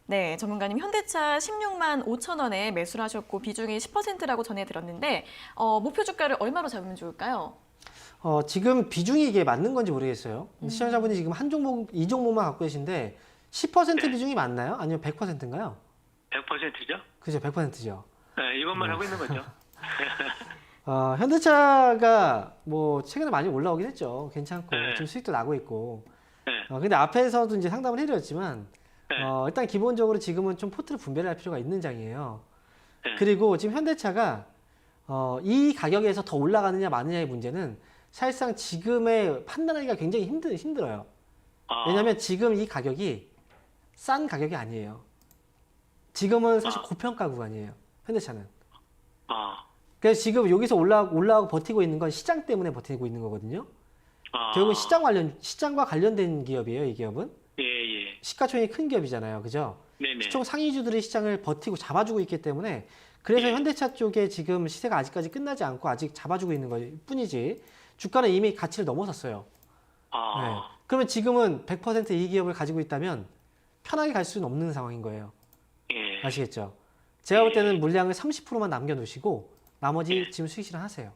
네, 전문가님 현대차 16만 5천 원에 매수를 하셨고 비중이 10%라고 전해 들었는데 목표 주가를 얼마로 잡으면 좋을까요? 지금 비중이 이게 맞는 건지 모르겠어요. 시청자분이 지금 이 종목만 갖고 계신데 10% 비중이 맞나요? 아니면 100%인가요? 100%죠? 그죠, 100%죠. 네, 이것만 하고 있는 거죠. 현대차가 뭐 최근에 많이 올라오긴 했죠. 괜찮고 네. 지금 수익도 나고 있고. 네. 근데 앞에서도 이제 상담을 해드렸지만 네. 일단 기본적으로 지금은 좀 포트를 분배를 할 필요가 있는 장이에요. 네. 그리고 지금 현대차가 이 가격에서 더 올라가느냐 마느냐의 문제는 사실상 지금의 판단하기가 굉장히 힘들어요. 왜냐하면 지금 이 가격이 싼 가격이 아니에요. 지금은 사실 고평가 구간이에요. 현대차는. 그래서 지금 여기서 올라가고 버티고 있는 건 시장 때문에 버티고 있는 거거든요. 결국은 시장과 관련된 기업이에요, 이 기업은. 예. 시가총액이 큰 기업이잖아요. 그죠? 네네. 시총 상위주들이 시장을 버티고 잡아주고 있기 때문에 그래서 현대차 쪽에 지금 시세가 아직까지 끝나지 않고 아직 잡아주고 있는 것 뿐이지 주가는 이미 가치를 넘어섰어요. 네. 그러면 지금은 100%이 기업을 가지고 있다면 편하게 갈 수는 없는 상황인 거예요. 예. 아시겠죠? 제가 볼 때는 물량을 30%만 남겨놓으시고 나머지 지금 수익 실현하세요.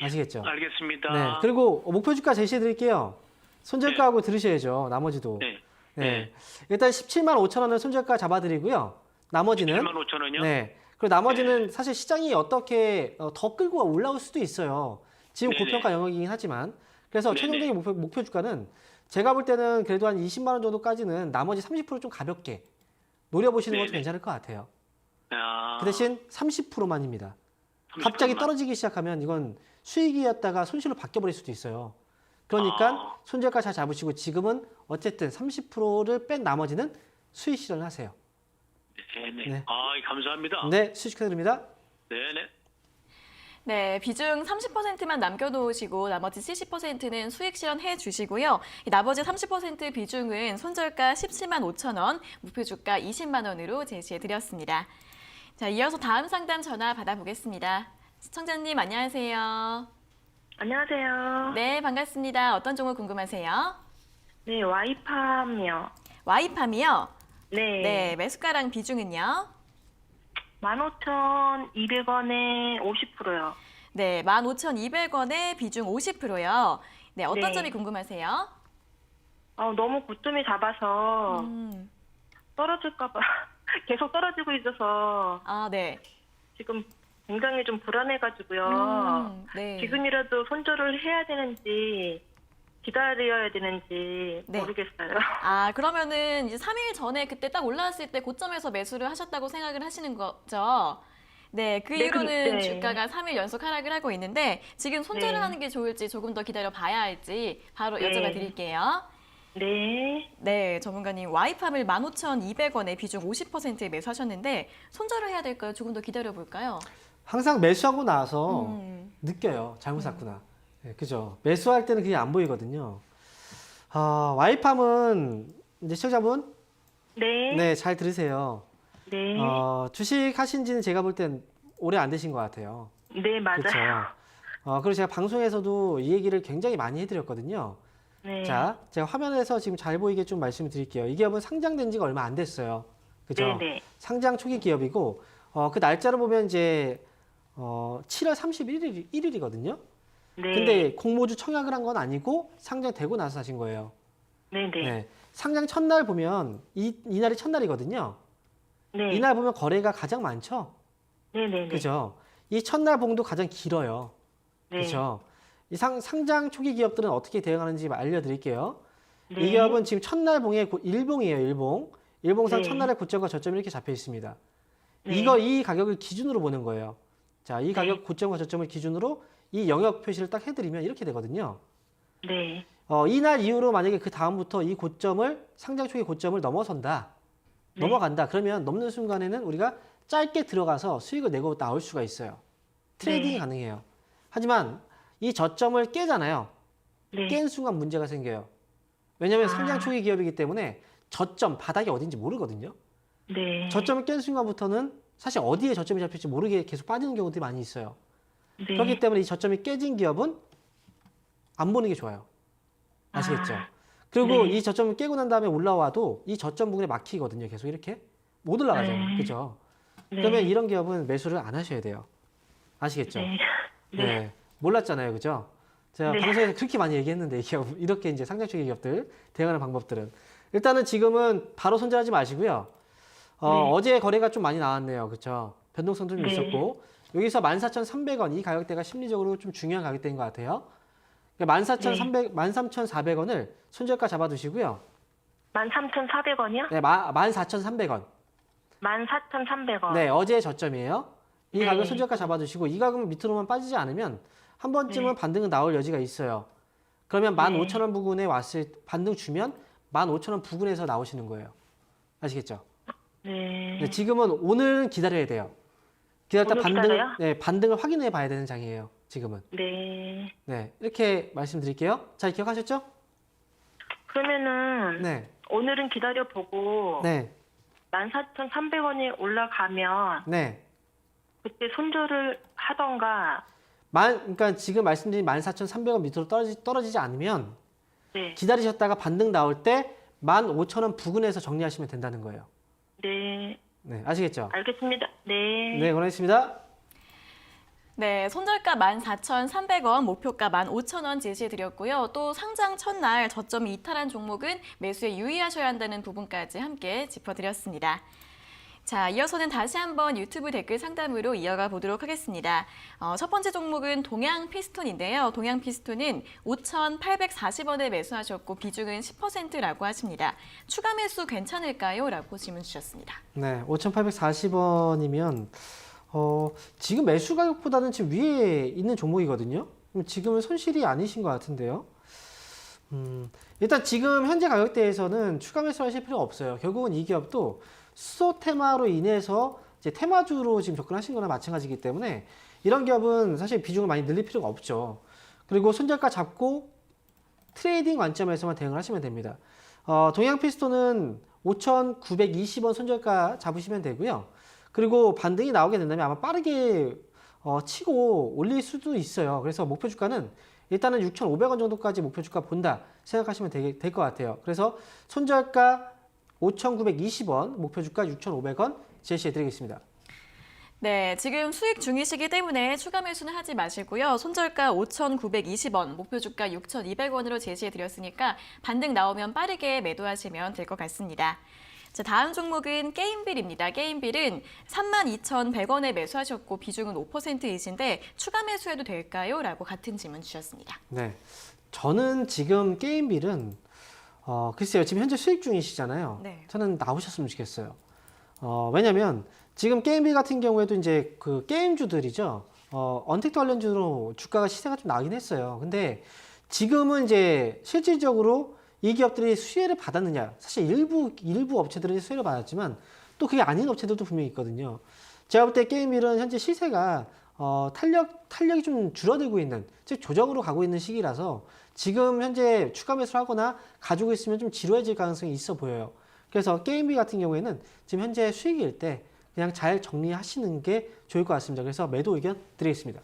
예. 아시겠죠? 알겠습니다. 네. 그리고 목표 주가 제시해드릴게요. 손절가하고 들으셔야죠. 나머지도. 네. 일단 17만 5천 원을 손절가 잡아드리고요. 나머지는 17만 5천 원이요? 네. 그리고 나머지는 사실 시장이 어떻게 더 끌고 올라올 수도 있어요. 지금 네네. 고평가 영역이긴 하지만. 그래서 네네. 최종적인 목표 주가는 제가 볼 때는 그래도 한 20만 원 정도까지는 나머지 30% 좀 가볍게 노려보시는 것도 네네. 괜찮을 것 같아요. 아, 그 대신 30%만입니다. 30%만. 갑자기 떨어지기 시작하면 이건 수익이었다가 손실로 바뀌어버릴 수도 있어요. 그러니까 손절가 잘 잡으시고 지금은 어쨌든 30%를 뺀 나머지는 수익 실현을 하세요. 네네. 네. 감사합니다. 네, 수익 축하드립니다. 네네. 네, 비중 30%만 남겨놓으시고 나머지 70%는 수익 실현해 주시고요. 이 나머지 30% 비중은 손절가 17만 5천 원, 목표 주가 20만 원으로 제시해 드렸습니다. 자, 이어서 다음 상담 전화 받아보겠습니다. 시청자님 안녕하세요. 안녕하세요. 네, 반갑습니다. 어떤 종목 궁금하세요? 네, 와이팜이요. 와이팜이요? 네. 네, 매수가랑 비중은요? 15,200원에 50%요. 네, 15,200원에 비중 50%요. 네, 어떤 네. 점이 궁금하세요? 너무 고점이 잡아서 떨어질까봐 계속 떨어지고 있어서 아, 네. 지금 굉장히 좀 불안해가지고요. 네. 지금이라도 손절을 해야 되는지 기다려야 되는지 네. 모르겠어요. 아, 그러면은 이제 3일 전에 그때 딱 올라왔을 때 고점에서 매수를 하셨다고 생각을 하시는 거죠? 네, 그 네, 이후로는 네. 주가가 3일 연속 하락을 하고 있는데 지금 손절을 네. 하는 게 좋을지 조금 더 기다려 봐야 할지 바로 네. 여쭤봐 드릴게요. 네. 네, 전문가님 와이팜을 15,200원에 비중 50%에 매수하셨는데 손절을 해야 될까요? 조금 더 기다려 볼까요? 항상 매수하고 나서 느껴요. 잘못 샀구나. 네, 그죠? 매수할 때는 그게 안 보이거든요. 와이팜은 이제 시청자분, 네. 네, 잘 들으세요. 네. 주식 하신 지는 제가 볼 땐 오래 안 되신 것 같아요. 네, 맞아요. 그렇죠. 그리고 제가 방송에서도 이 얘기를 굉장히 많이 해드렸거든요. 네. 자, 제가 화면에서 지금 잘 보이게 좀 말씀을 드릴게요. 이 기업은 상장된 지가 얼마 안 됐어요. 그죠? 네, 네. 상장 초기 기업이고, 그 날짜를 보면 이제 7월 31일이거든요. 네. 근데 공모주 청약을 한 건 아니고 상장되고 나서 사신 거예요. 네, 네. 네. 상장 첫날 보면 이날이 첫날이거든요. 네. 이날 보면 거래가 가장 많죠. 네, 네, 네. 그죠? 이 첫날 봉도 가장 길어요. 네. 그죠? 이 상장 초기 기업들은 어떻게 대응하는지 알려드릴게요. 네. 이 기업은 지금 첫날 봉의 일봉이에요. 일봉. 일봉상 네. 첫날의 고점과 저점이 이렇게 잡혀 있습니다. 네. 이 가격을 기준으로 보는 거예요. 자, 이 가격 고점과 저점을 기준으로 이 영역 표시를 딱 해드리면 이렇게 되거든요. 네. 이날 이후로 만약에 그 다음부터 이 고점을 상장 초기 고점을 넘어선다. 네. 넘어간다. 그러면 넘는 순간에는 우리가 짧게 들어가서 수익을 내고 나올 수가 있어요. 트레이딩이 네. 가능해요. 하지만 이 저점을 깨잖아요. 네. 깬 순간 문제가 생겨요. 왜냐하면 상장 초기 기업이기 때문에 저점, 바닥이 어딘지 모르거든요. 네. 저점을 깬 순간부터는 사실 어디에 저점이 잡힐지 모르게 계속 빠지는 경우들이 많이 있어요. 네. 그렇기 때문에 이 저점이 깨진 기업은 안 보는 게 좋아요. 아시겠죠? 그리고 네. 이 저점을 깨고 난 다음에 올라와도 이 저점 부분에 막히거든요. 계속 이렇게 못 올라가잖아요. 네. 그죠? 네. 그러면 이런 기업은 매수를 안 하셔야 돼요. 아시겠죠? 네. 네. 몰랐잖아요. 그죠? 제가 네. 방송에서 그렇게 많이 얘기했는데 이 기업, 이렇게 이제 상장 초기 기업들 대응하는 방법들은 일단은 지금은 바로 손절하지 마시고요. 어제 거래가 좀 많이 나왔네요. 그렇죠? 변동성도 좀 네. 있었고 여기서 14,300원 이 가격대가 심리적으로 좀 중요한 가격대인 것 같아요. 13,400원을 손절가 잡아두시고요. 13,400원이요? 네, 14,300원. 14,300원. 네, 어제의 저점이에요. 이 네. 가격 손절가 잡아두시고 이 가격은 밑으로만 빠지지 않으면 한 번쯤은 반등은 나올 여지가 있어요. 그러면 15,000원 부근에 반등 주면 15,000원 부근에서 나오시는 거예요. 아시겠죠? 네. 네, 지금은 오늘은 기다려야 돼요. 기다렸다 오늘 기다려요? 반등을 확인해 봐야 되는 장이에요. 지금은. 네. 네, 이렇게 말씀드릴게요. 잘 기억하셨죠? 그러면은 네, 오늘은 기다려보고 네, 14,300원이 올라가면 네. 그때 손절을 하던가. 그러니까 지금 말씀드린 14,300원 밑으로 떨어지지 않으면 네. 기다리셨다가 반등 나올 때 15,000원 부근에서 정리하시면 된다는 거예요. 네. 네, 아시겠죠? 알겠습니다. 네. 네, 고맙습니다. 네, 손절가 14,300원, 목표가 15,000원 제시해드렸고요. 또 상장 첫날 저점이 이탈한 종목은 매수에 유의하셔야 한다는 부분까지 함께 짚어드렸습니다. 자, 이어서는 다시 한번 유튜브 댓글 상담으로 이어가 보도록 하겠습니다. 첫 번째 종목은 동양피스톤인데요. 동양피스톤은 5,840원에 매수하셨고 비중은 10%라고 하십니다. 추가 매수 괜찮을까요? 라고 질문 주셨습니다. 네, 5,840원이면 지금 매수 가격보다는 지금 위에 있는 종목이거든요. 그럼 지금은 손실이 아니신 것 같은데요. 일단 지금 현재 가격대에서는 추가 매수하실 필요가 없어요. 결국은 이 기업도 수소 테마로 인해서 이제 테마주로 지금 접근하신 거나 마찬가지이기 때문에 이런 기업은 사실 비중을 많이 늘릴 필요가 없죠. 그리고 손절가 잡고 트레이딩 관점에서만 대응을 하시면 됩니다. 동양피스톤은 5,920원 손절가 잡으시면 되고요. 그리고 반등이 나오게 된다면 아마 빠르게 치고 올릴 수도 있어요. 그래서 목표 주가는 일단은 6,500원 정도까지 목표 주가 본다 생각하시면 될 것 같아요. 그래서 손절가 5,920원, 목표 주가 6,500원 제시해 드리겠습니다. 네, 지금 수익 중이시기 때문에 추가 매수는 하지 마시고요. 손절가 5,920원, 목표 주가 6,200원으로 제시해드렸으니까 반등 나오면 빠르게 매도하시면 될 것 같습니다. 자, 다음 종목은 게임빌입니다. 게임빌은 32,100원에 매수하셨고 비중은 5%이신데 추가 매수해도 될까요? 라고 같은 질문 주셨습니다. 네, 저는 지금 게임빌은 글쎄요, 지금 현재 수익 중이시잖아요. 네. 저는 나오셨으면 좋겠어요. 왜냐면 지금 게임빌 같은 경우에도 이제 그 게임주들이죠. 언택트 관련주로 주가가 시세가 좀 나긴 했어요. 근데 지금은 이제 실질적으로 이 기업들이 수혜를 받았느냐. 사실 일부 업체들은 수혜를 받았지만 또 그게 아닌 업체들도 분명히 있거든요. 제가 볼 때 게임빌은 현재 시세가 탄력이 좀 줄어들고 있는, 즉 조정으로 가고 있는 시기라서 지금 현재 추가 매수를 하거나 가지고 있으면 좀 지루해질 가능성이 있어 보여요. 그래서 게임빌 같은 경우에는 지금 현재 수익일 때 그냥 잘 정리하시는 게 좋을 것 같습니다. 그래서 매도 의견 드리겠습니다.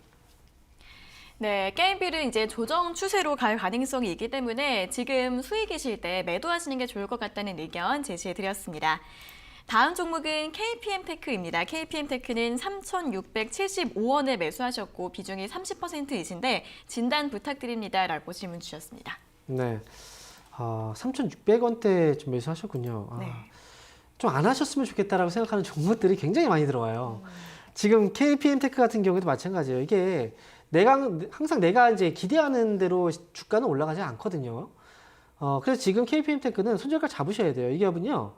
네, 게임빌은 이제 조정 추세로 갈 가능성이 있기 때문에 지금 수익이실 때 매도하시는 게 좋을 것 같다는 의견 제시해드렸습니다. 다음 종목은 KPM테크입니다. KPM테크는 3,675원에 매수하셨고 비중이 30%이신데 진단 부탁드립니다. 라고 질문 주셨습니다. 네, 3,600원대 좀 매수하셨군요. 네. 좀 안 하셨으면 좋겠다라고 생각하는 종목들이 굉장히 많이 들어와요. 지금 KPM테크 같은 경우도 마찬가지예요. 이게 항상 내가 이제 기대하는 대로 주가는 올라가지 않거든요. 그래서 지금 KPM테크는 손절가 잡으셔야 돼요. 이 기업은요,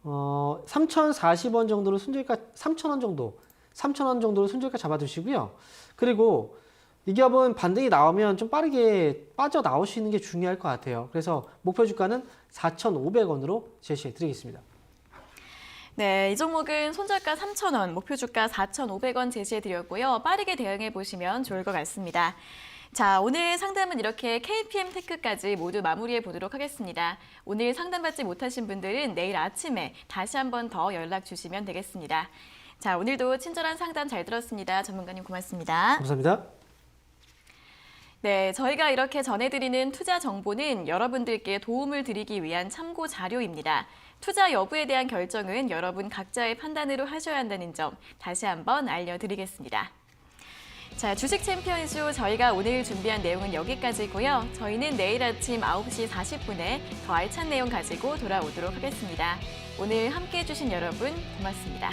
3,040원 정도로 손절가 3,000원 정도, 3,000원 정도로 손절가 잡아두시고요. 그리고 이 기업은 반등이 나오면 좀 빠르게 빠져나오시는 게 중요할 것 같아요. 그래서 목표 주가는 4,500원으로 제시해 드리겠습니다. 네, 이 종목은 손절가 3,000원, 목표 주가 4,500원 제시해드렸고요. 빠르게 대응해 보시면 좋을 것 같습니다. 자, 오늘 상담은 이렇게 KPM테크까지 모두 마무리해 보도록 하겠습니다. 오늘 상담받지 못하신 분들은 내일 아침에 다시 한 번 더 연락 주시면 되겠습니다. 자, 오늘도 친절한 상담 잘 들었습니다. 전문가님 고맙습니다. 감사합니다. 네, 저희가 이렇게 전해드리는 투자 정보는 여러분들께 도움을 드리기 위한 참고 자료입니다. 투자 여부에 대한 결정은 여러분 각자의 판단으로 하셔야 한다는 점 다시 한번 알려드리겠습니다. 자, 주식 챔피언쇼 저희가 오늘 준비한 내용은 여기까지고요. 저희는 내일 아침 9시 40분에 더 알찬 내용 가지고 돌아오도록 하겠습니다. 오늘 함께해 주신 여러분 고맙습니다.